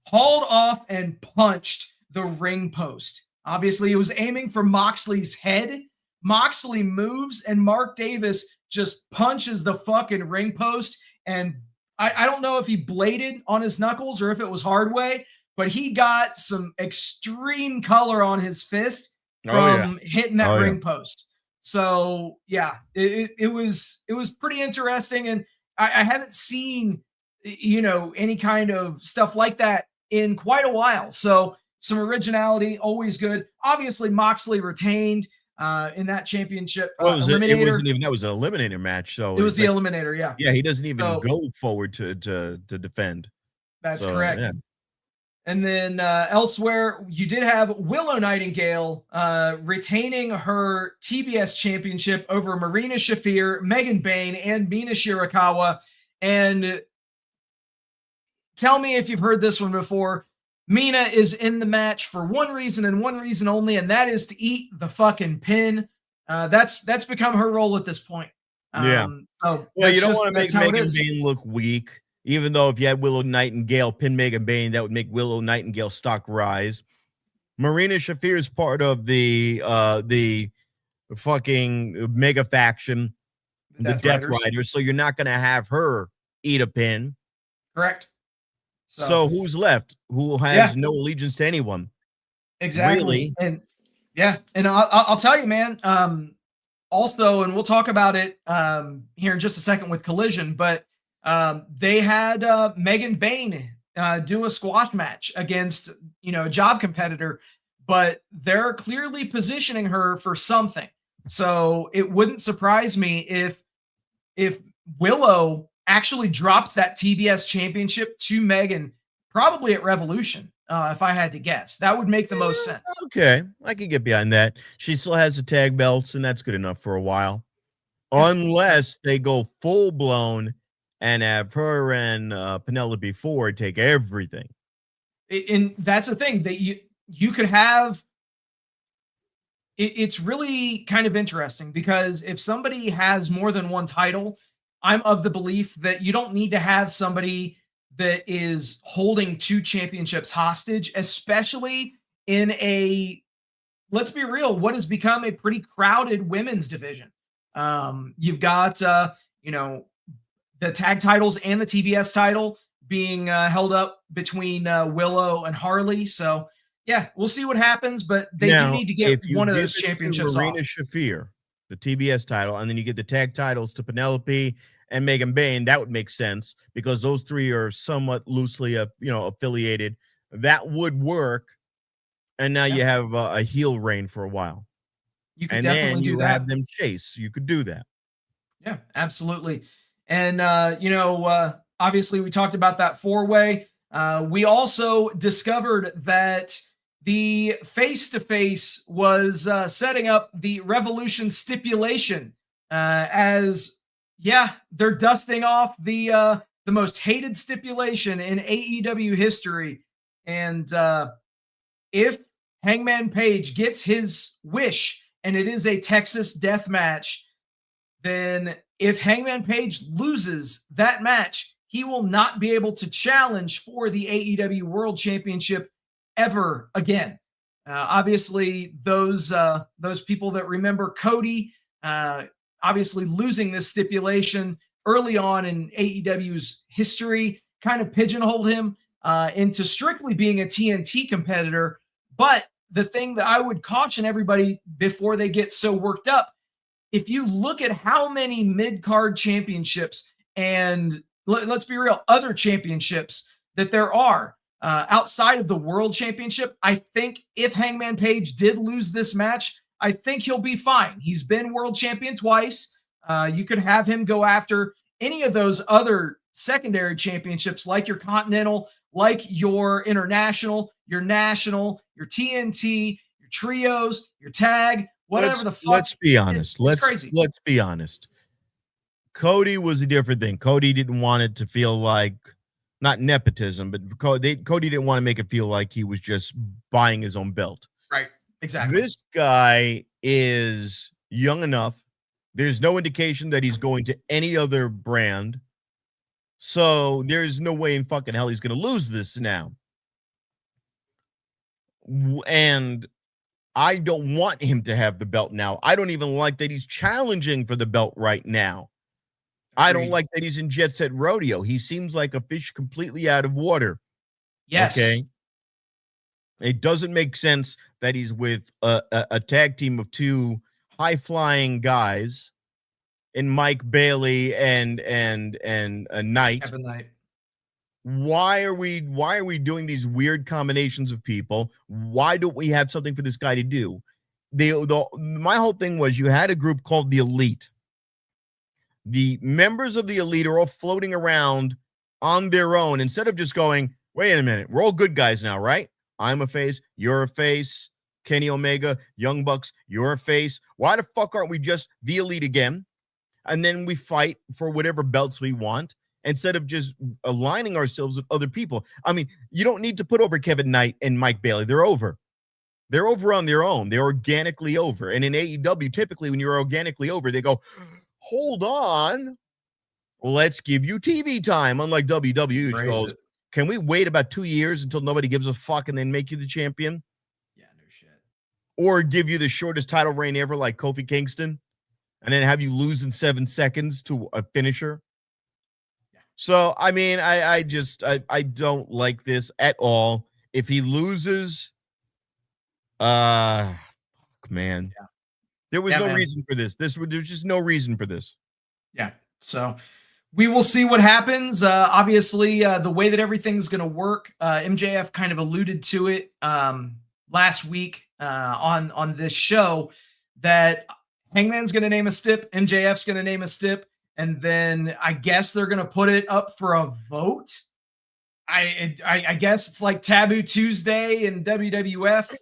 hauled off and punched the ring post. Obviously, he was aiming for Moxley's head. Moxley moves, and Mark Davis just punches the fucking ring post. And I don't know if he bladed on his knuckles or if it was hard way, but he got some extreme color on his fist from hitting that ring post. So, it was pretty interesting. And I haven't seen, any kind of stuff like that in quite a while. So some originality, always good. Obviously, Moxley retained. in that championship. Well, it Eliminator. wasn't even that was an eliminator match. So It was the like, Eliminator, yeah. yeah, he doesn't even So, go forward to defend. that's So, correct. yeah. And then elsewhere, you did have Willow Nightingale retaining her TBS championship over Marina Shafir, Megan Bayne, and Mina Shirakawa. And tell me if you've heard this one before. Mina is in the match for one reason and one reason only, and that is to eat the fucking pin. That's become her role at this point. Yeah. So well, you don't want to make how it Megan is. Bayne look weak. Even though if you had Willow Nightingale pin Megan Bayne, that would make Willow Nightingale stock rise. Marina Shafir is part of the fucking mega faction, the Death Riders. So you're not going to have her eat a pin. Correct. So who's left? Who has no allegiance to anyone? Exactly. Really? And yeah, and I'll tell you, man. Also, and we'll talk about it here in just a second with Collision, but they had Megan Bayne do a squash match against a job competitor, but they're clearly positioning her for something. So it wouldn't surprise me if Willow actually drops that TBS championship to Megan, probably at Revolution. If I had to guess, that would make the most sense. Okay, I can get behind that. She still has the tag belts, and that's good enough for a while, unless they go full blown and have her and Penelope Ford take everything. And that's the thing that you could have. It's really kind of interesting because if somebody has more than one title, I'm of the belief that you don't need to have somebody that is holding two championships hostage, especially in let's be real, what has become a pretty crowded women's division. You've got, the tag titles and the TBS title being held up between Willow and Harley. So, yeah, we'll see what happens, but they do need to get one of those championships Marina off. Shafir, the TBS title, and then you get the tag titles to Penelope and Megan Bayne. That would make sense because those three are somewhat loosely, affiliated. That would work. And now you have a heel reign for a while. You could definitely do that. Have them chase. You could do that. Yeah, absolutely. And obviously we talked about that four-way. We also discovered that the face-to-face was setting up the Revolution stipulation as they're dusting off the most hated stipulation in AEW history. And if Hangman Page gets his wish and it is a Texas death match, then if Hangman Page loses that match, he will not be able to challenge for the AEW World Championship ever again. Obviously, those people that remember Cody obviously losing this stipulation early on in AEW's history kind of pigeonholed him into strictly being a TNT competitor. But the thing that I would caution everybody before they get so worked up, if you look at how many mid-card championships and let's be real, other championships that there are outside of the World Championship, I think if Hangman Page did lose this match, I think he'll be fine. He's been world champion twice. You could have him go after any of those other secondary championships like your Continental, like your International, your National, your TNT, your Trios, your Tag, whatever the fuck. Let's be honest. It's crazy. Let's be honest. Cody was a different thing. Cody didn't want it to feel like, not nepotism, but Cody didn't want to make it feel like he was just buying his own belt. Right. Exactly. This guy is young enough. There's no indication that he's going to any other brand. So there's no way in fucking hell he's going to lose this now. And I don't want him to have the belt now. I don't even like that he's challenging for the belt right now. I don't like that he's in Jet Set Rodeo. He seems like a fish completely out of water. Yes. Okay. It doesn't make sense that he's with a tag team of two high-flying guys in Mike Bailey and a Knight. Kevin Knight. Why are we doing these weird combinations of people? Why don't we have something for this guy to do? my whole thing was you had a group called the Elite. The members of the Elite are all floating around on their own instead of just going, wait a minute, we're all good guys now, right? I'm a face, you're a face, Kenny Omega, Young Bucks, you're a face. Why the fuck aren't we just the Elite again? And then we fight for whatever belts we want instead of just aligning ourselves with other people. I mean, you don't need to put over Kevin Knight and Mike Bailey. They're over. They're over on their own. They're organically over. And in AEW, typically when you're organically over, they go, hold on, let's give you TV time. Unlike WWE, which goes, can we wait about 2 years until nobody gives a fuck and then make you the champion? Yeah, no shit. Or give you the shortest title reign ever like Kofi Kingston and then have you lose in 7 seconds to a finisher? Yeah. So, I mean, I don't like this at all. If he loses, man. Yeah. There was no reason for this. There's just no reason for this. Yeah. So we will see what happens. Obviously, the way that everything's going to work, MJF kind of alluded to it last week on this show that Hangman's going to name a stip, MJF's going to name a stip, and then I guess they're going to put it up for a vote. I guess it's like Taboo Tuesday in WWF.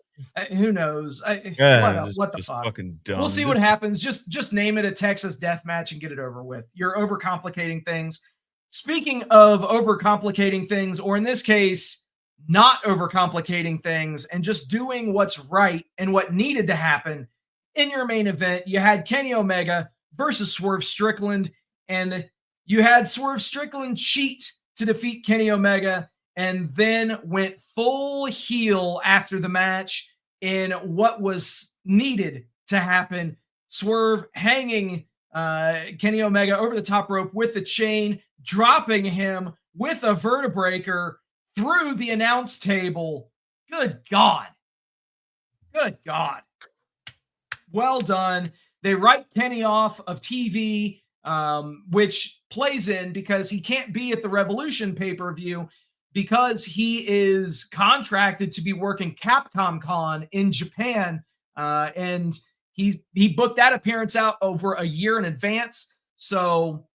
Who knows? What the fuck? Fucking dumb. We'll see what happens. Just name it a Texas death match and get it over with. You're overcomplicating things. Speaking of overcomplicating things, or in this case, not overcomplicating things and just doing what's right and what needed to happen in your main event, you had Kenny Omega versus Swerve Strickland, and you had Swerve Strickland cheat to defeat Kenny Omega, and then went full heel after the match in what was needed to happen. Swerve hanging Kenny Omega over the top rope with the chain, dropping him with a vertebreaker through the announce table. Good God. Good God. Well done. They write Kenny off of TV, which plays in because he can't be at the Revolution pay-per-view because he is contracted to be working Capcom Con in Japan, and he booked that appearance out over a year in advance. So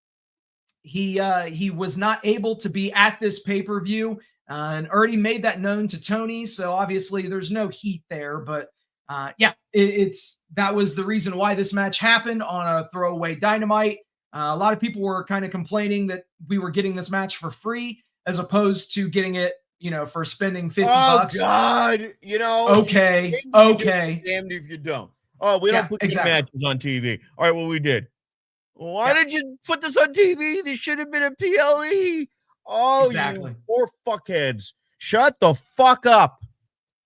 he was not able to be at this pay-per-view, and already made that known to Tony. So obviously there's no heat there, but that was the reason why this match happened on a throwaway Dynamite. A lot of people were kind of complaining that we were getting this match for free as opposed to getting it, for spending $50. Oh God, Okay. Damned if you don't. Oh, we don't put these matches on TV. All right, well, we did. Why did you put this on TV? This should have been a PLE. Oh, exactly. You poor fuckheads. Shut the fuck up.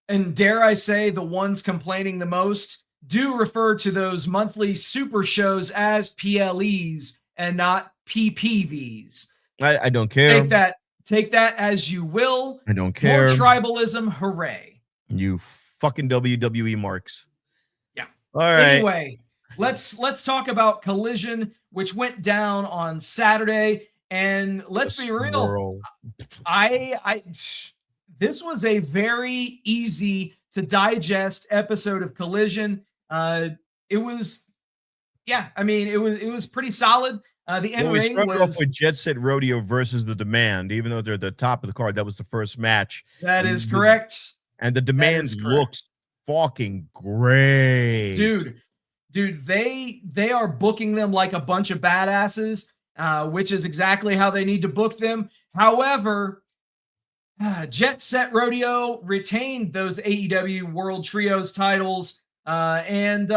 And dare I say, the ones complaining the most do refer to those monthly super shows as PLEs and not PPVs. I don't care. Take that as you will. I don't care. More tribalism, hooray. You fucking WWE marks. Yeah. All right. Anyway, let's talk about Collision, which went down on Saturday. And let's be real. This was a very easy to digest episode of Collision. It was pretty solid. The end ring was off with Jet Set Rodeo versus The Demand, even though they're at the top of the card. That was the first match. That is correct. And The Demand looks fucking great. Dude, they are booking them like a bunch of badasses, which is exactly how they need to book them. However, Jet Set Rodeo retained those AEW World Trios titles, and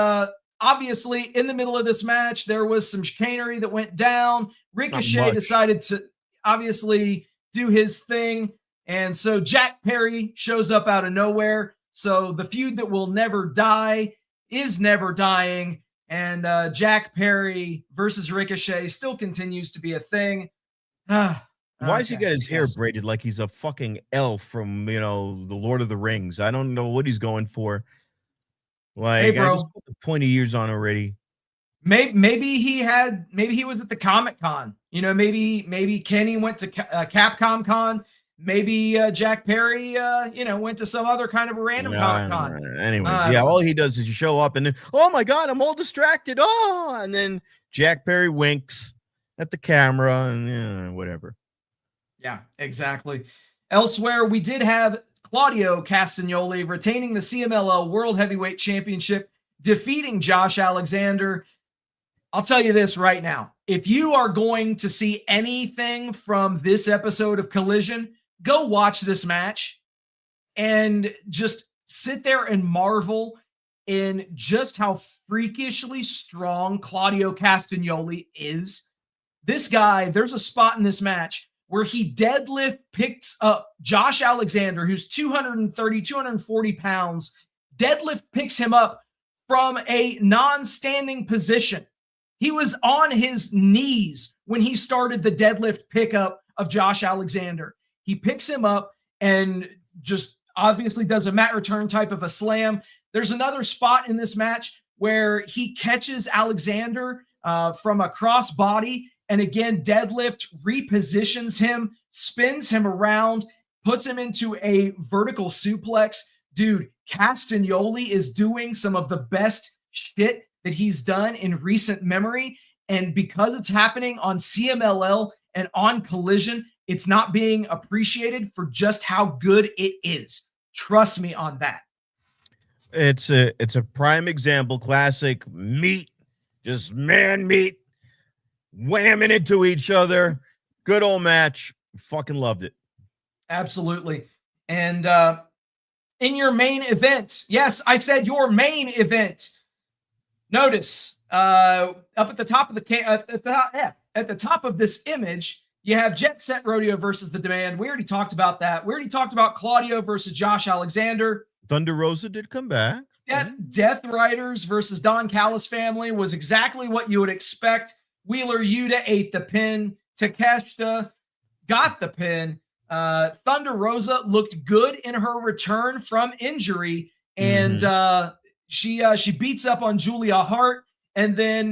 obviously, in the middle of this match, there was some chicanery that went down. Ricochet decided to obviously do his thing. And so Jack Perry shows up out of nowhere. So the feud that will never die is never dying. And Jack Perry versus Ricochet still continues to be a thing. Why has he got his hair braided like he's a fucking elf from, the Lord of the Rings? I don't know what he's going for. Like, hey, bro, I just put the pointy ears on already. Maybe he was at the Comic Con. Maybe Kenny went to Capcom Con maybe Jack Perry, went to some other kind of a random Comic-Con. Anyways, yeah, all he does is you show up and then, oh my God, I'm all distracted. Oh, and then Jack Perry winks at the camera and whatever. Yeah, exactly. Elsewhere, we did have Claudio Castagnoli retaining the CMLL World Heavyweight Championship, defeating Josh Alexander. I'll tell you this right now. If you are going to see anything from this episode of Collision, go watch this match and just sit there and marvel in just how freakishly strong Claudio Castagnoli is. This guy, there's a spot in this match where he deadlift picks up Josh Alexander, who's 230, 240 pounds, deadlift picks him up from a non-standing position. He was on his knees when he started the deadlift pickup of Josh Alexander. He picks him up and just obviously does a mat return type of a slam. There's another spot in this match where he catches Alexander from a crossbody and again, deadlift, repositions him, spins him around, puts him into a vertical suplex. Dude, Castagnoli is doing some of the best shit that he's done in recent memory. And because it's happening on CMLL and on Collision, it's not being appreciated for just how good it is. Trust me on that. It's a prime example, classic meat, just man meat, whamming into each other. Good old match. Fucking loved it. Absolutely. And in your main event, yes, I said your main event. Notice up at the top of at the top of this image, you have Jet Set Rodeo versus The Demand. We already talked about that. We already talked about Claudio versus Josh Alexander. Thunder Rosa did come back. Death Riders versus Don Callis family was exactly what you would expect. Wheeler Yuta ate the pin. Takeshita got the pin. Thunder Rosa looked good in her return from injury, and she beats up on Julia Hart, and then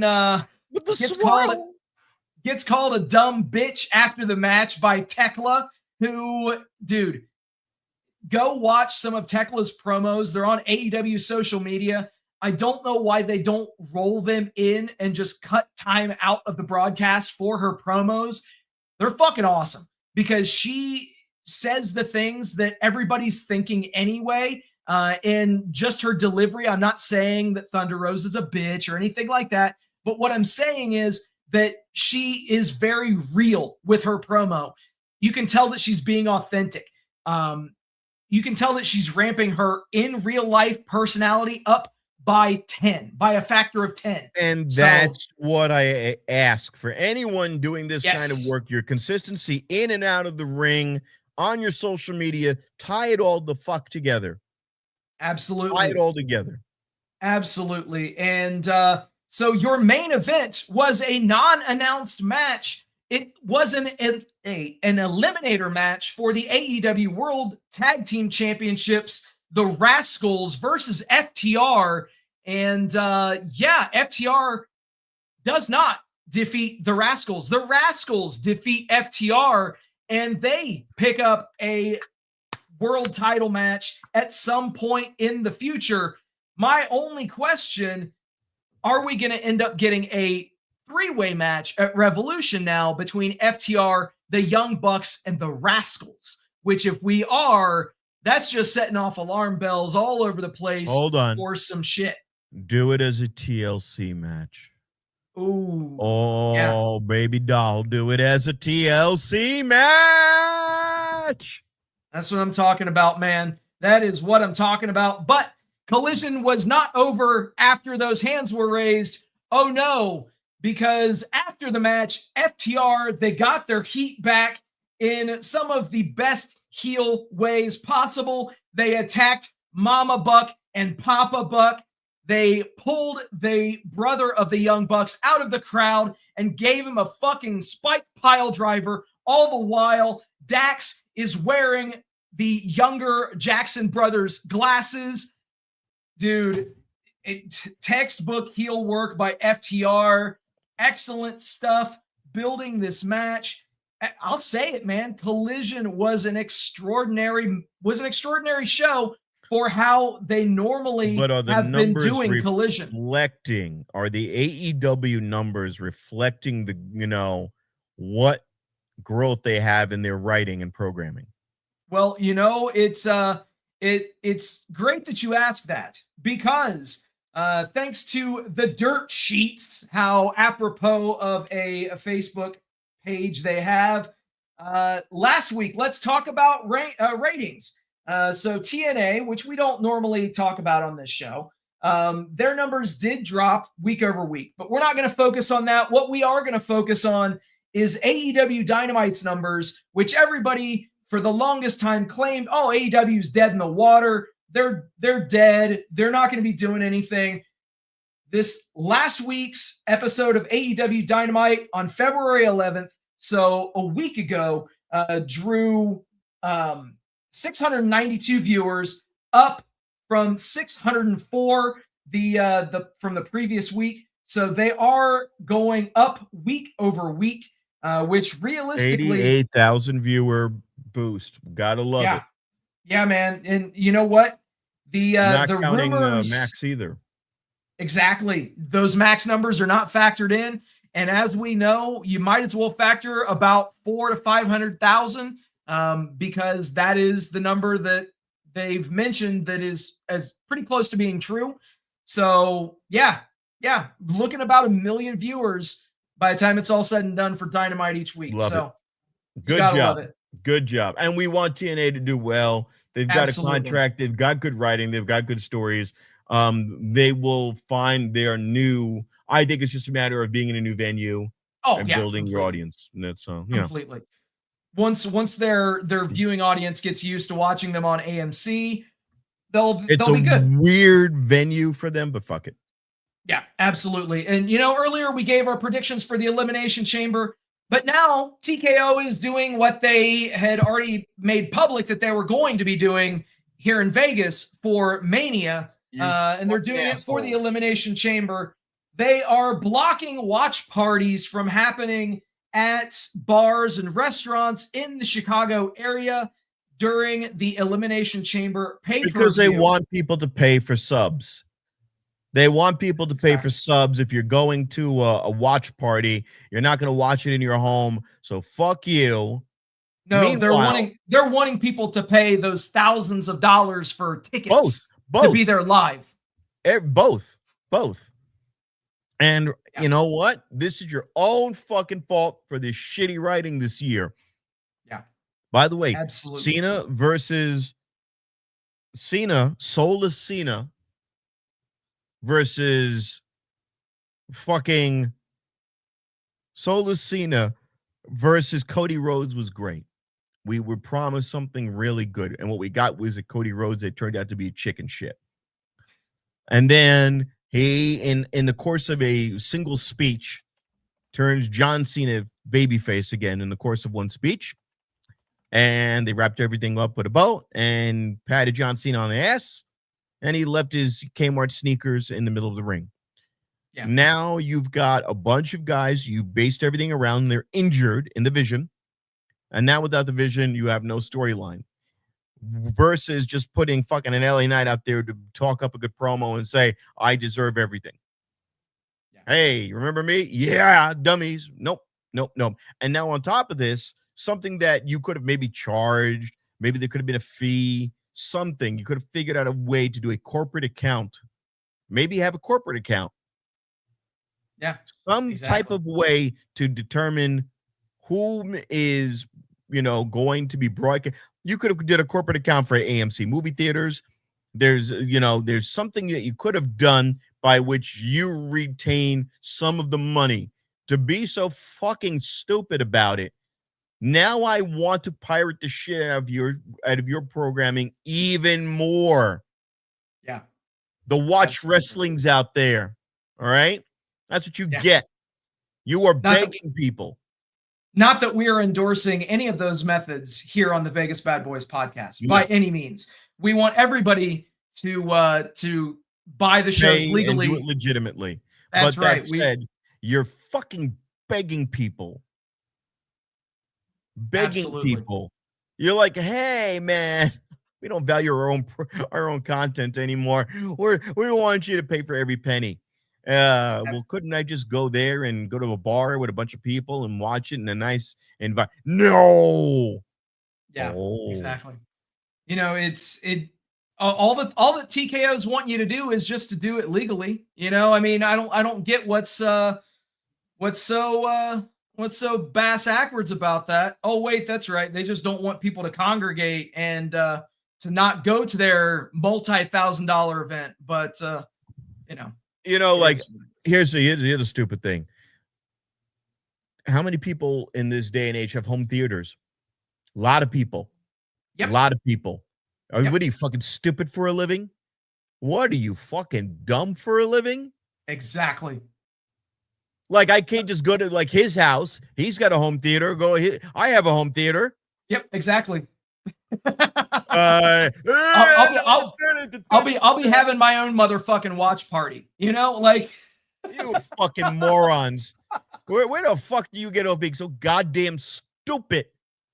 gets called a dumb bitch after the match by Tekla, who, dude, go watch some of Tekla's promos. They're on AEW social media. I don't know why they don't roll them in and just cut time out of the broadcast for her promos. They're fucking awesome because she says the things that everybody's thinking anyway. And just her delivery, I'm not saying that Thunder Rose is a bitch or anything like that. But what I'm saying is that she is very real with her promo. You can tell that she's being authentic. You can tell that she's ramping her in real life personality up by a factor of 10. And that's what I ask for anyone doing this kind of work, your consistency in and out of the ring, on your social media, tie it all the fuck together. Absolutely. Tie it all together. Absolutely. And so your main event was a non-announced match. It was an eliminator match for the AEW World Tag Team Championships, the Rascals versus FTR. And FTR does not defeat the Rascals. The Rascals defeat FTR, and they pick up a world title match at some point in the future. My only question, are we going to end up getting a three-way match at Revolution now between FTR, the Young Bucks, and the Rascals? Which, if we are, that's just setting off alarm bells all over the place. Hold on. For some shit. Do it as a TLC match. Ooh. Oh, yeah. Baby doll. Do it as a TLC match. That's what I'm talking about, man. That is what I'm talking about. But Collision was not over after those hands were raised. Oh, no. Because after the match, FTR, they got their heat back in some of the best heel ways possible. They attacked Mama Buck and Papa Buck. They pulled the brother of the Young Bucks out of the crowd and gave him a fucking spike pile driver. All the while, Dax is wearing the younger Jackson brothers glasses. Dude, textbook heel work by FTR. Excellent stuff building this match. I'll say it, man. Collision was an extraordinary show for how they normally But are the have been numbers doing Collision. reflecting? Are the AEW numbers reflecting the what growth they have in their writing and programming? Well, it's great that you asked that, because thanks to the dirt sheets, how apropos of a Facebook page they have, last week, let's talk about ratings. So TNA, which we don't normally talk about on this show, their numbers did drop week over week, but we're not going to focus on that. What we are going to focus on is AEW Dynamite's numbers, which everybody for the longest time claimed, oh, AEW's dead in the water. They're dead. They're not going to be doing anything. This last week's episode of AEW Dynamite on February 11th, so a week ago, drew 692 viewers, up from 604 from the previous week. So they are going up week over week, which realistically 88,000 viewer boost. Gotta love it. Yeah, man. And you know what? Not the counting rumors, Max either. Exactly. Those Max numbers are not factored in. And as we know, you might as well factor about 400,000 to 500,000, because that is the number that they've mentioned that is as pretty close to being true. So yeah, looking about 1 million viewers by the time it's all said and done for Dynamite each week. Love so it. Good job. Good job. And we want TNA to do well. They've got a contract. They've got good writing. They've got good stories. They will find their new. I think it's just a matter of being in a new venue and building your audience. And that's completely. Once their viewing audience gets used to watching them on AMC, they'll be good. It's a weird venue for them, but fuck it. Yeah, absolutely. And earlier we gave our predictions for the Elimination Chamber, but now TKO is doing what they had already made public that they were going to be doing here in Vegas for Mania, and they're doing it for the Elimination Chamber. They are blocking watch parties from happening at bars and restaurants in the Chicago area during the Elimination Chamber pay-per-view. Because they want people to pay for subs. They want people to pay for subs. If you're going to a watch party, you're not going to watch it in your home. So fuck you. No, they're wanting people to pay those thousands of dollars for tickets to be there live. Both. And you know what? This is your own fucking fault for this shitty writing this year. Yeah. By the way, absolutely. Cena versus Soulless Cena versus fucking Soulless Cena versus Cody Rhodes was great. We were promised something really good, and what we got was a Cody Rhodes that turned out to be chicken shit. And then he, in the course of a single speech, turns John Cena babyface again in the course of one speech. And they wrapped everything up with a bow and patted John Cena on the ass. And he left his Kmart sneakers in the middle of the ring. Yeah. Now you've got a bunch of guys you based everything around. They're injured in the Vision. And now without the Vision, you have no storyline. Versus just putting fucking an LA Knight out there to talk up a good promo and say, I deserve everything. Yeah. Hey, remember me? Yeah, dummies. Nope. And now on top of this, something that you could have maybe charged, maybe there could have been a fee, something. You could have figured out a way to do a corporate account. Maybe have a corporate account. Yeah. Some type of way to determine whom is, going to be broadcast. You could have did a corporate account for AMC movie theaters. There's something that you could have done by which you retain some of the money. To be so fucking stupid about it. Now I want to pirate the shit out of your programming even more. Yeah. The watch wrestling's out there. All right. That's what you get. You are begging people. Not that we are endorsing any of those methods here on the Vegas Bad Boys podcast by any means. We want everybody to buy the shows legally, and do it legitimately. That's but right. That said, you're fucking begging people begging Absolutely. people. You're like, hey, man, we don't value our own content anymore. We want you to pay for every penny. Well, couldn't I just go there and go to a bar with a bunch of people and watch it in a nice environment? No. Yeah, Oh, exactly. You know, all that TKOs want you to do is just to do it legally. You know, I mean, I don't get what's so bass backwards about that. Oh wait, that's right. They just don't want people to congregate and to not go to their multi-$1,000 event. But you know, like here's a stupid thing. How many people in this day and age have home theaters? A lot of people. Yep. A lot of people. Yep. What are you, fucking stupid for a living? What are you, fucking dumb for a living? Exactly. Like, I can't just go to like his house. He's got a home theater. I have a home theater. Yep, exactly. I'll be having my own motherfucking watch party. You know, like you fucking morons. Where the fuck do you get off being so goddamn stupid?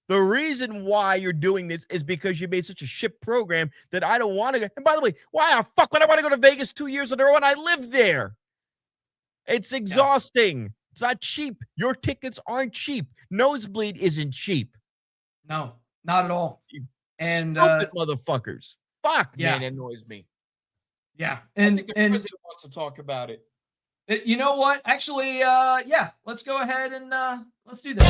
The reason why you're doing this is because you made such a shit program that I don't want to go. And by the way, why the fuck would I want to go to Vegas 2 years in a row and I live there? It's exhausting. Yeah. It's not cheap. Your tickets aren't cheap. Nosebleed isn't cheap. No, not at all. You and stupid motherfuckers. Fuck, yeah. Man, it annoys me. Yeah, and the president wants to talk about it. You know what? Actually, yeah, let's go ahead and let's do this.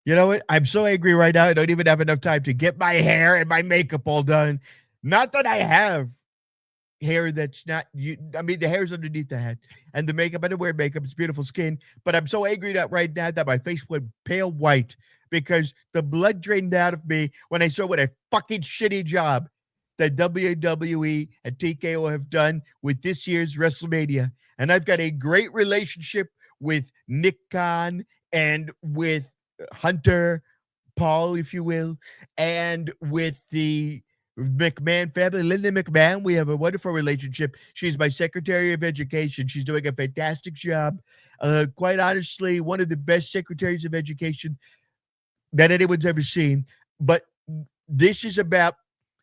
You know what? I'm so angry right now. I don't even have enough time to get my hair and my makeup all done. Not that I have hair that's not you. I mean, the hair's underneath the head and the makeup. I don't wear makeup. It's beautiful skin. But I'm so angry that right now that my face went pale white because the blood drained out of me when I saw what a fucking shitty job that WWE and TKO have done with this year's WrestleMania. And I've got a great relationship with Nick Khan and with Hunter Paul, if you will, and with the McMahon family, Linda McMahon. We have a wonderful relationship. She's my Secretary of Education. She's doing a fantastic job. Quite honestly, one of the best secretaries of education that anyone's ever seen. But this is about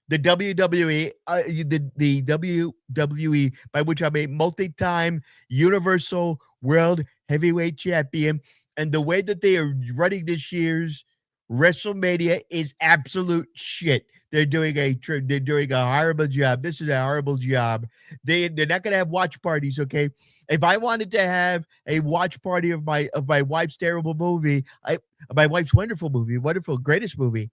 the WWE, the WWE, by which I'm a multi-time Universal World Heavyweight Champion. And the way that they are running this year's WrestleMania is absolute shit. They're doing a horrible job. This is a horrible job. They're not going to have watch parties, okay? If I wanted to have a watch party of my wife's terrible movie, my wife's wonderful movie, wonderful, greatest movie,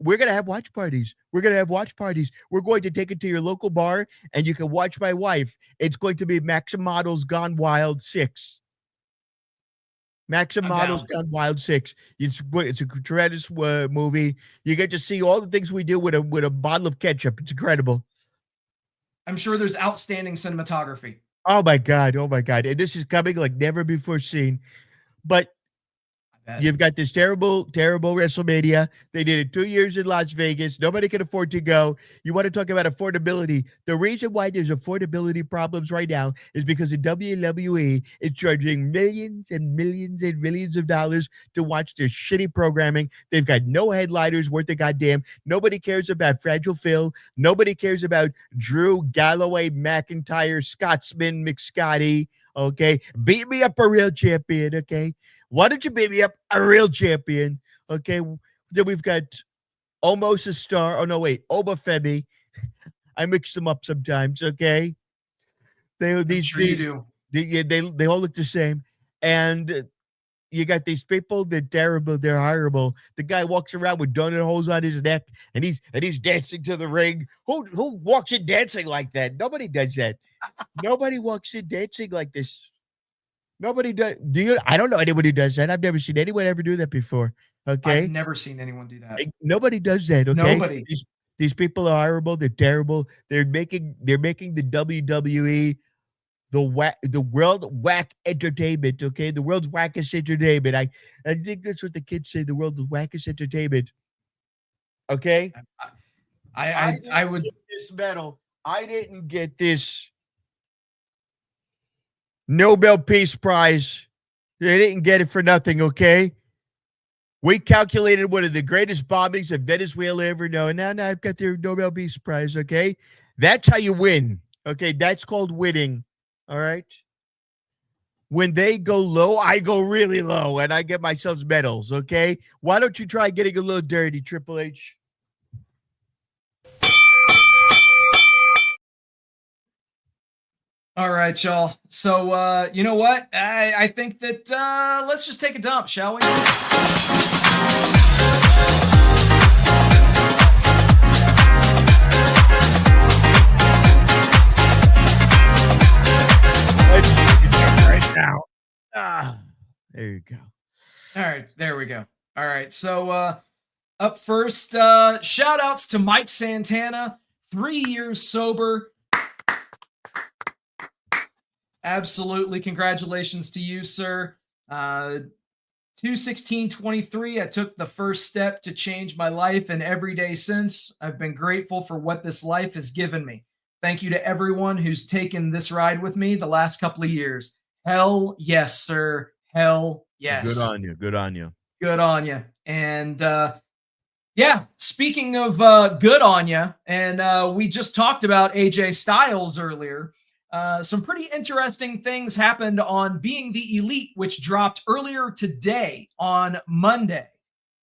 we're going to have watch parties. We're going to have watch parties. We're going to take it to your local bar, and you can watch my wife. It's going to be Maxim Models Gone Wild 6. Maxim Models Gone Wild 6. It's a tremendous movie. You get to see all the things we do with a bottle of ketchup. It's incredible. I'm sure there's outstanding cinematography. Oh my God. And this is coming like never before seen. But you've got this terrible, terrible WrestleMania. They did it 2 years in Las Vegas. Nobody can afford to go. You want to talk about affordability. The reason why there's affordability problems right now is because the WWE is charging millions and millions and millions of dollars to watch their shitty programming. They've got no headliners worth a goddamn. Nobody cares about Fragile Phil. Nobody cares about Drew, Galloway, McIntyre, Scotsman, McScotty. Okay, beat me up a real champion. Okay, why don't you beat me up a real champion? Okay, then we've got almost a star. Oh no, wait, Obafemi. I mix them up sometimes. Okay, they all look the same, and you got these people. They're terrible. They're horrible. The guy walks around with donut holes on his neck, and he's dancing to the ring. Who walks in dancing like that? Nobody does that. Nobody walks in dancing like this. Nobody does. Do you? I don't know anyone who does that. I've never seen anyone ever do that before. Okay, I've never seen anyone do that. Nobody does that. Okay, nobody. These people are horrible. They're terrible. They're making the WWE the world whack entertainment. Okay, the world's wackest entertainment. I think that's what the kids say. The world's wackest entertainment. Okay. I would get this medal. I didn't get this Nobel Peace Prize. They didn't get it for nothing, okay? We calculated one of the greatest bombings of Venezuela ever known. Now I've got their Nobel Peace Prize, okay? That's how you win, okay? That's called winning, all right? When they go low, I go really low, and I get myself medals, okay? Why don't you try getting a little dirty, Triple H? All right, y'all. So, you know what? I think that let's just take a dump, shall we? Right now. There you go. All right, there we go. All right, so up first, shout outs to Mike Santana, 3 years sober. Absolutely. Congratulations to you, sir. 2/16/23, I took the first step to change my life, and every day since, I've been grateful for what this life has given me. Thank you to everyone who's taken this ride with me the last couple of years. Hell yes, sir. Hell yes. Good on you. Good on you. Good on you. And yeah, speaking of good on you, and we just talked about AJ Styles earlier. Some pretty interesting things happened on Being the Elite, which dropped earlier today on Monday.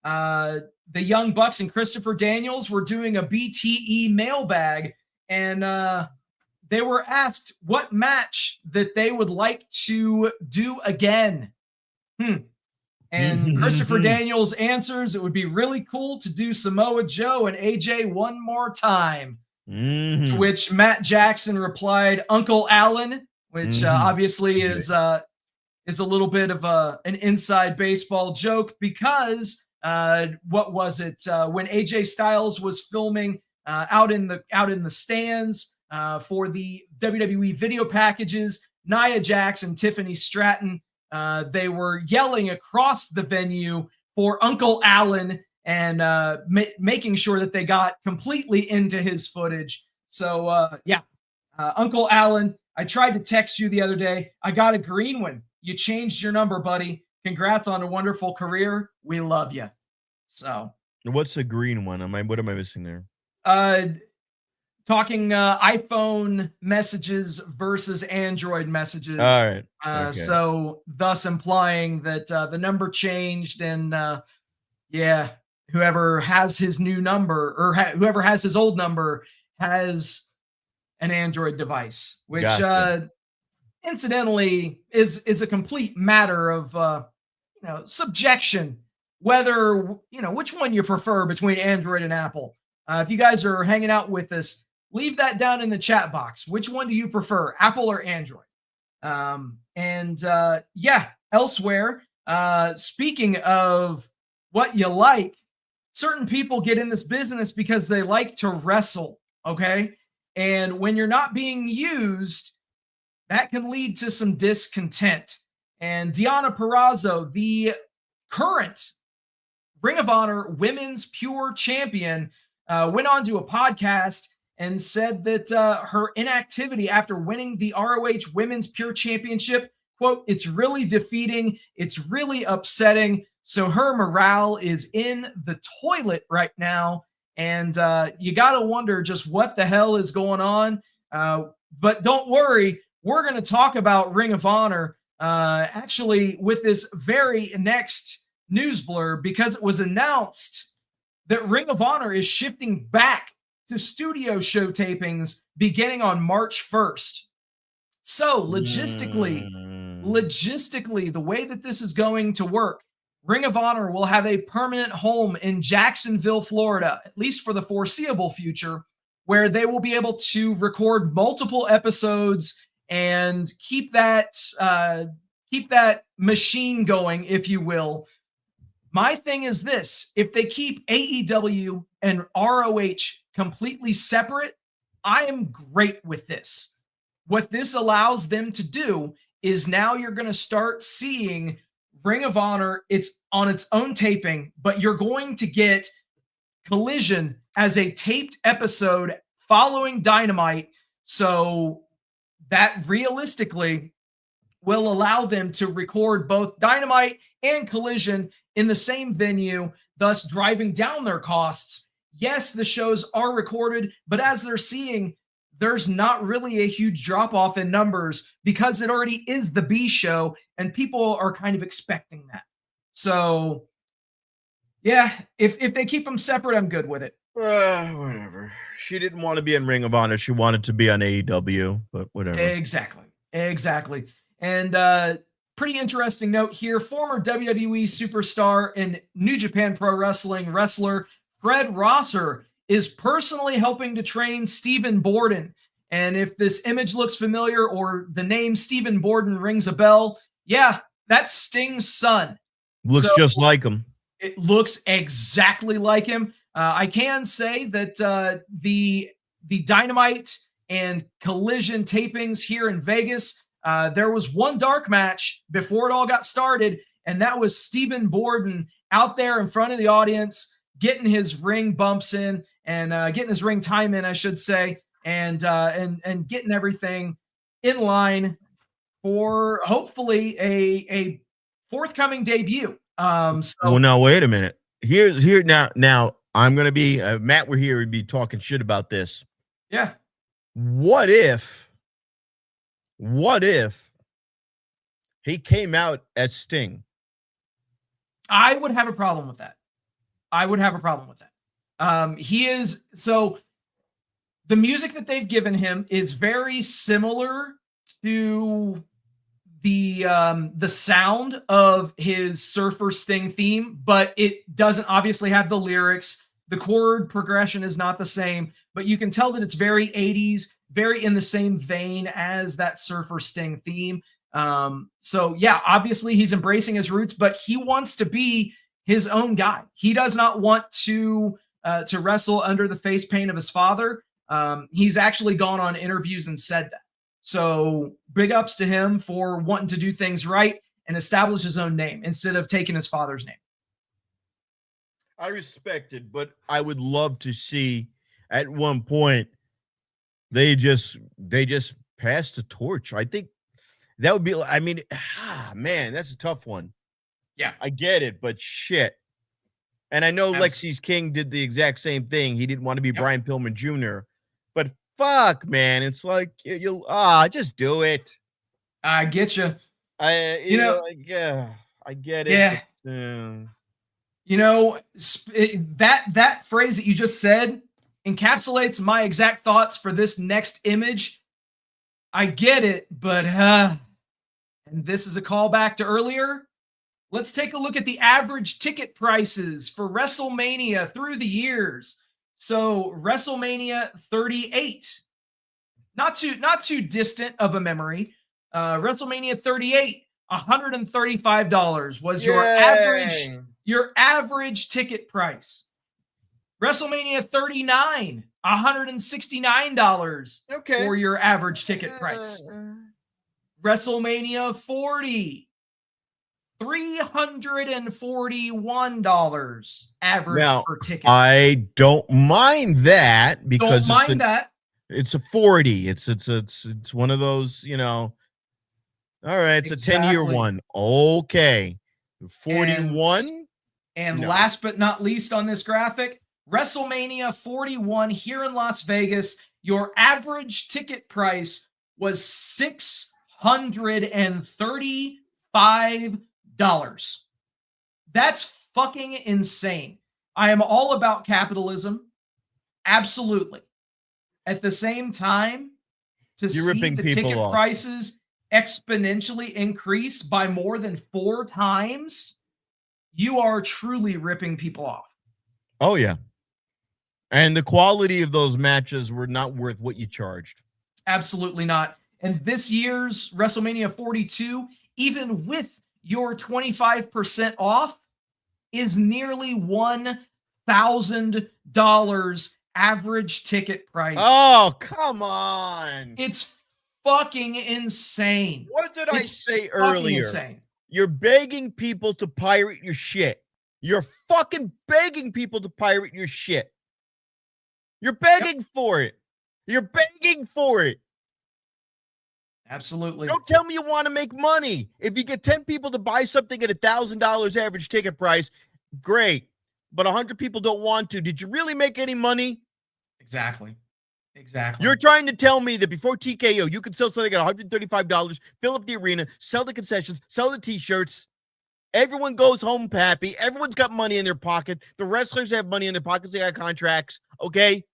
The Young Bucks and Christopher Daniels were doing a BTE mailbag, and they were asked what match that they would like to do again. And Christopher Daniels answers, it would be really cool to do Samoa Joe and AJ one more time. To which Matt Jackson replied, Uncle Allen, which obviously is a little bit of an inside baseball joke because what was it when AJ Styles was filming out in the stands for the WWE video packages, Nia Jax and Tiffany Stratton, they were yelling across the venue for Uncle Allen and making sure that they got completely into his footage. So, yeah, Uncle Allen, I tried to text you the other day. I got a green one. You changed your number, buddy. Congrats on a wonderful career. We love you. So, what's the green one? What am I missing there? Talking iPhone messages versus Android messages. All right. Okay. So, thus implying that the number changed and, yeah. Whoever has his new number or whoever has his old number has an Android device, which gotcha. Incidentally is a complete matter of subjection, whether which one you prefer between Android and Apple. If you guys are hanging out with us, leave that down in the chat box. Which one do you prefer, Apple or Android? Yeah, elsewhere, speaking of what you like, certain people get in this business because they like to wrestle, okay? And when you're not being used, that can lead to some discontent. And Deonna Purrazzo, the current Ring of Honor Women's Pure Champion, went on to a podcast and said that her inactivity after winning the ROH Women's Pure Championship, quote, it's really defeating, it's really upsetting. So her morale is in the toilet right now. And you got to wonder just what the hell is going on. But don't worry, we're going to talk about Ring of Honor actually with this very next news blurb, because it was announced that Ring of Honor is shifting back to studio show tapings beginning on March 1st. So logistically, the way that this is going to work, Ring of Honor will have a permanent home in Jacksonville, Florida, at least for the foreseeable future, where they will be able to record multiple episodes and keep that machine going, if you will. My thing is this: if they keep AEW and ROH completely separate, I am great with this. What this allows them to do is now you're going to start seeing Ring of Honor, it's on its own taping, but you're going to get Collision as a taped episode following Dynamite. So that realistically will allow them to record both Dynamite and Collision in the same venue, thus driving down their costs. Yes, the shows are recorded, but as they're seeing, there's not really a huge drop-off in numbers because it already is the B show, and people are kind of expecting that. So, yeah, if they keep them separate, I'm good with it. Whatever. She didn't want to be in Ring of Honor. She wanted to be on AEW, but whatever. Exactly. And pretty interesting note here, former WWE superstar and New Japan Pro Wrestling wrestler Fred Rosser is personally helping to train Stephen Borden. And if this image looks familiar or the name Stephen Borden rings a bell, yeah, that's Sting's son. Looks just like him. It looks exactly like him. I can say that the Dynamite and Collision tapings here in Vegas, there was one dark match before it all got started, and that was Stephen Borden out there in front of the audience, getting his ring bumps in and getting his ring time in, I should say, and getting everything in line for hopefully a forthcoming debut. Well, now wait a minute. Now I'm gonna be Matt. We're here. We'd be talking shit about this. Yeah. What if he came out as Sting? I would have a problem with that. He is so the music that they've given him is very similar to the sound of his Surfer Sting theme, but it doesn't obviously have the lyrics. The chord progression is not the same, but you can tell that it's very 80s, very in the same vein as that Surfer Sting theme. So yeah, obviously he's embracing his roots, but he wants to be his own guy. He does not want to wrestle under the face paint of his father. He's actually gone on interviews and said that. So big ups to him for wanting to do things right and establish his own name instead of taking his father's name. I respect it, but I would love to see at one point they just passed the torch. I think that would be, I mean, man, that's a tough one. Yeah. I get it, but shit. And I know Lexi's King did the exact same thing. He didn't want to be Brian Pillman Jr., but fuck, man, it's like you'll just do it. I get you. I get it. Yeah. But, you know, that phrase that you just said encapsulates my exact thoughts for this next image. I get it, but and this is a callback to earlier. Let's take a look at the average ticket prices for WrestleMania through the years. So WrestleMania 38, not too distant of a memory. WrestleMania 38, $135 was your average ticket price. WrestleMania 39, $169 for your average ticket price. WrestleMania 40, $341 average per ticket. I don't mind that because it's a 40. It's one of those, you know. All right, it's a 10-year one. Okay. 41. And last but not least on this graphic, WrestleMania 41 here in Las Vegas, your average ticket price was $635. That's fucking insane. I am all about capitalism. Absolutely. At the same time, to see the ticket prices exponentially increase by more than 4 times, you are truly ripping people off. Oh, yeah. And the quality of those matches were not worth what you charged. Absolutely not. And this year's WrestleMania 42, even with your 25% off, is nearly $1,000 average ticket price. Oh, come on. It's fucking insane. What did I say earlier? Insane. You're begging people to pirate your shit. You're fucking begging people to pirate your shit. You're begging for it. You're begging for it. Absolutely. Don't tell me you want to make money. If you get 10 people to buy something at $1,000 average ticket price, great. But 100 people don't want to. Did you really make any money? Exactly. Exactly. You're trying to tell me that before TKO, you could sell something at $135, fill up the arena, sell the concessions, sell the t-shirts. Everyone goes home happy. Everyone's got money in their pocket. The wrestlers have money in their pockets. They got contracts. Okay?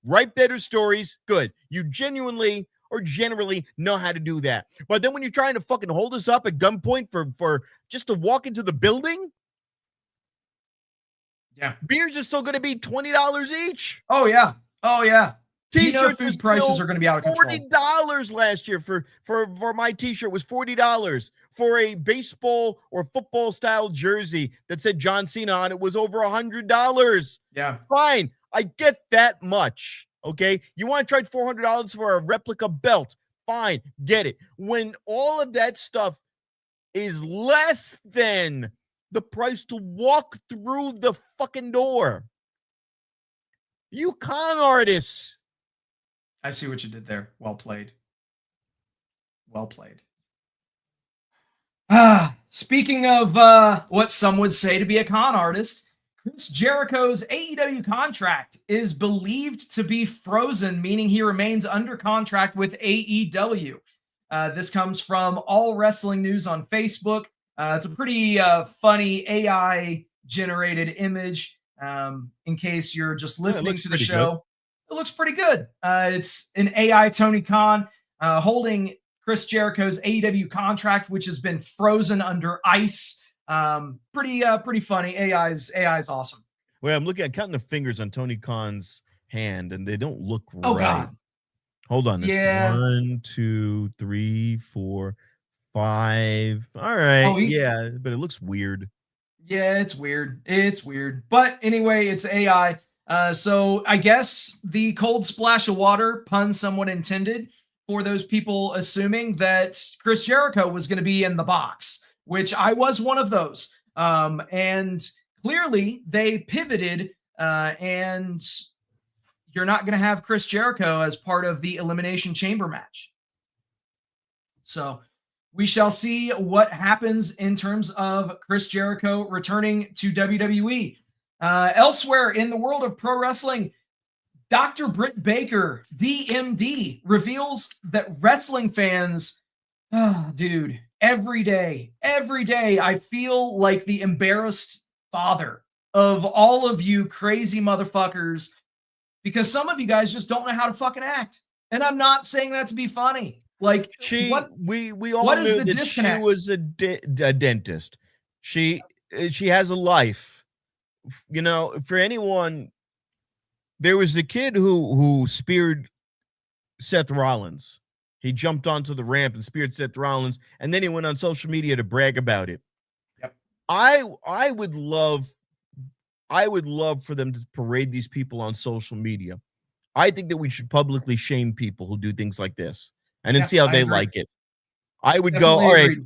Write better stories. Good. You genuinely or generally know how to do that. But then when you're trying to fucking hold us up at gunpoint for just to walk into the building, yeah, beers are still going to be $20 each. Oh, yeah. Oh, yeah. T-shirt food prices are going to be out of control. $40 last year for my T-shirt was $40. For a baseball or football style jersey that said John Cena on it was over $100. Yeah, fine. I get that much. Okay, you want to charge $400 for a replica belt? Fine, get it. When all of that stuff is less than the price to walk through the fucking door, you con artists. I see what you did there. Well played. Well played. Speaking of what some would say to be a con artist, Chris Jericho's AEW contract is believed to be frozen, meaning he remains under contract with AEW. This comes from All Wrestling News on Facebook. It's a pretty funny AI-generated image. In case you're just listening to the show. Good. It looks pretty good. It's an AI Tony Khan holding Chris Jericho's AEW contract, which has been frozen under ice. Pretty funny. AI's awesome. Well, I'm counting the fingers on Tony Khan's hand, and they don't look right. Oh God. Hold on. Yeah. 1, 2, 3, 4, 5. All right. Oh, yeah, but it looks weird. Yeah, it's weird. It's weird. But anyway, it's AI. So I guess the cold splash of water, pun somewhat intended, for those people assuming that Chris Jericho was going to be in the box, which I was one of those. And clearly they pivoted, and you're not going to have Chris Jericho as part of the Elimination Chamber match. So we shall see what happens in terms of Chris Jericho returning to WWE. Elsewhere in the world of pro wrestling, Dr. Britt Baker, DMD, reveals that wrestling fans, dude, every day, I feel like the embarrassed father of all of you crazy motherfuckers, because some of you guys just don't know how to fucking act. And I'm not saying that to be funny. Like, we all knew that disconnect? She was a dentist. She has a life. You know, for anyone, there was a kid who speared Seth Rollins. He jumped onto the ramp and speared Seth Rollins, and then he went on social media to brag about it. Yep. I would love for them to parade these people on social media. I think that we should publicly shame people who do things like this and then see how they like it. I would go, all right,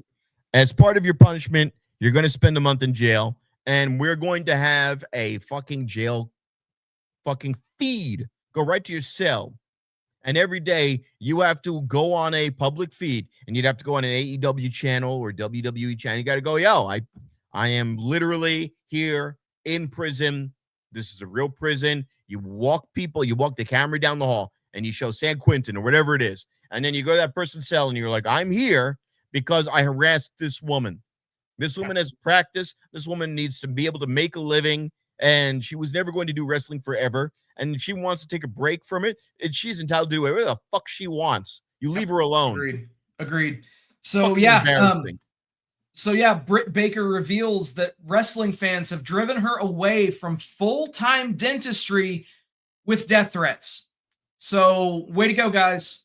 as part of your punishment, you're going to spend a month in jail, and we're going to have a fucking jail fucking feed. Go right to your cell. And every day you have to go on a public feed, and you'd have to go on an AEW channel or WWE channel. You got to go, yo, I am literally here in prison. This is a real prison. You walk the camera down the hall, and you show San Quentin or whatever it is. And then you go to that person's cell, and you're like, I'm here because I harassed this woman. This woman has practice. This woman needs to be able to make a living, and she was never going to do wrestling forever. And she wants to take a break from it, and she's entitled to do whatever the fuck she wants. You leave her alone. Agreed. So yeah, Britt Baker reveals that wrestling fans have driven her away from full-time dentistry with death threats. So way to go, guys.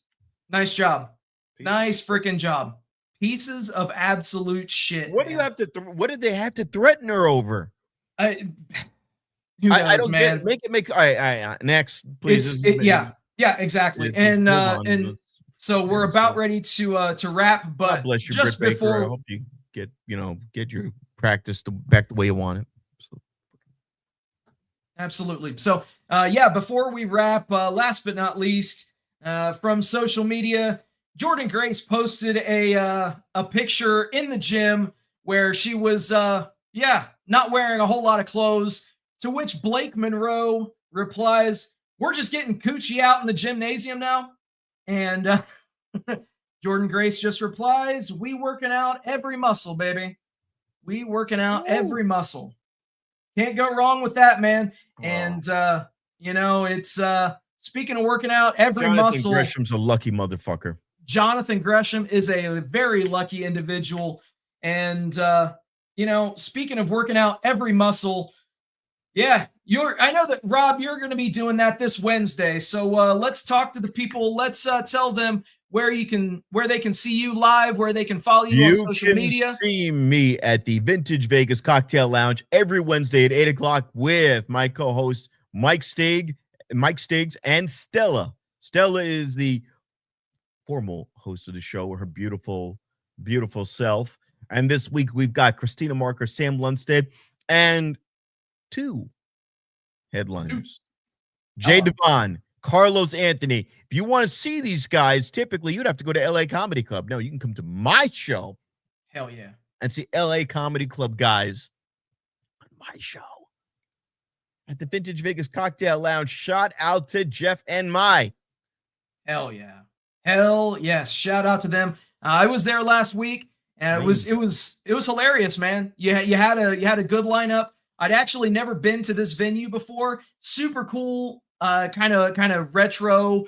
Nice job. Nice freaking job. Pieces of absolute shit. What do you have to? What did they have to threaten her over? Who knows, I don't man. Make it. All right. Next, please. Yeah, exactly. And so we're about ready to wrap, but God bless you, just Britt before, Baker. I hope you get your practice back the way you want it. So. Absolutely. So, yeah, before we wrap, last but not least, from social media, Jordan Grace posted a picture in the gym where she was, not wearing a whole lot of clothes, to which Blake Monroe replies, "We're just getting coochie out in the gymnasium now." And Jordan Grace just replies, "We working out every muscle, baby. We working out every muscle." Can't go wrong with that, man. Oh. And, it's speaking of working out every muscle. Jonathan Gresham's a lucky motherfucker. Jonathan Gresham is a very lucky individual. And, speaking of working out every muscle, yeah, I know that, Rob, you're going to be doing that this Wednesday. So let's talk to the people. Let's tell them where they can see you live, where they can follow you on social media. You can see me at the Vintage Vegas Cocktail Lounge every Wednesday at 8 o'clock with my co-host Mike Stiggs and Stella. Stella is the formal host of the show, her beautiful, beautiful self. And this week we've got Christina Marker, Sam Lundstedt, and 2 headliners. Jay Devon, Carlos Anthony. If you want to see these guys, typically you'd have to go to LA Comedy Club. No, you can come to my show. Hell yeah. And see LA Comedy Club guys on my show at the Vintage Vegas Cocktail Lounge. Shout out to Jeff and Mai. Hell yeah. Hell yes. Shout out to them. I was there last week, and it was hilarious, man. You had a good lineup. I'd actually never been to this venue before. Super cool, kind of retro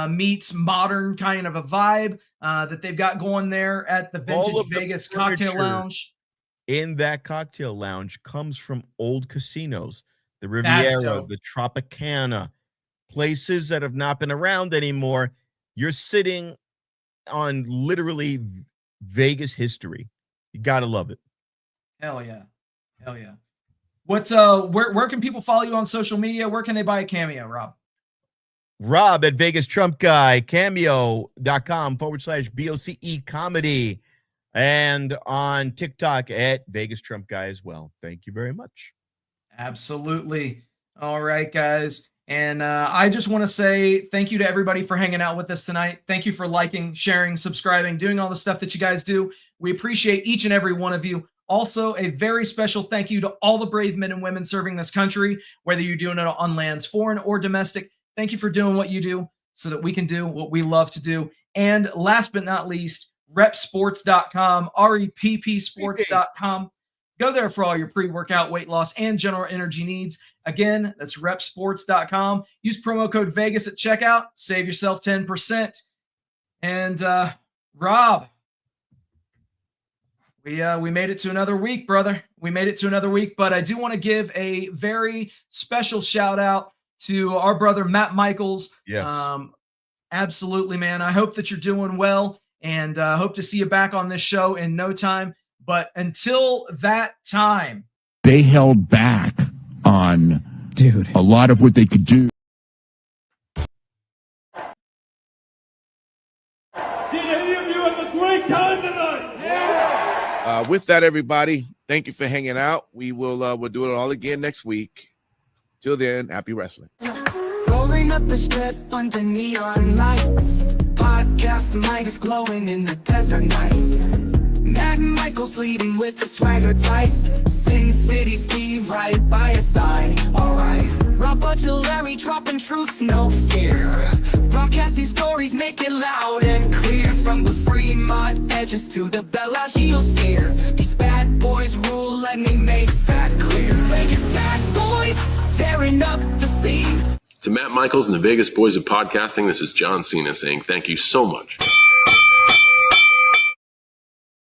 meets modern kind of a vibe that they've got going there at the Vintage Vegas Cocktail Lounge. In that cocktail lounge comes from old casinos, the Riviera, the Tropicana, places that have not been around anymore. You're sitting on literally Vegas history. You gotta love it. Hell yeah. Hell yeah. What's where can people follow you on social media? Where can they buy a Cameo, Rob? Rob at Vegas Trump Guy, cameo.com/BOCE comedy, and on TikTok at Vegas Trump Guy as well. Thank you very much. Absolutely. All right, guys. And I just want to say thank you to everybody for hanging out with us tonight. Thank you for liking, sharing, subscribing, doing all the stuff that you guys do. We appreciate each and every one of you. Also, a very special thank you to all the brave men and women serving this country, whether you're doing it on lands, foreign or domestic. Thank you for doing what you do so that we can do what we love to do. And last but not least, repsports.com, reppsports.com. Go there for all your pre-workout, weight loss, and general energy needs. Again, that's repsports.com. Use promo code Vegas at checkout. Save yourself 10%. And Rob, we made it to another week, brother. We made it to another week, but I do want to give a very special shout out to our brother, Matt Michaels. Yes. Absolutely, man. I hope that you're doing well, and hope to see you back on this show in no time. But until that time, they held back on a lot of what they could do. Did any of you have a great time tonight? Yeah. With that, everybody, thank you for hanging out. We'll do it all again next week. Till then, happy wrestling. Rolling up the strip under neon lights. Podcast mic is glowing in the desert nights. Matt Michaels leading with the swagger tight. Sin City Steve right by his side. Alright, Rob Butcher Larry dropping truths, no fear. Broadcasting stories, make it loud and clear. From the Fremont edges to the Bellagio sphere. These bad boys rule, let me make that clear. Vegas bad boys, tearing up the scene. To Matt Michaels and the Vegas Boys of Podcasting, this is John Cena saying thank you so much.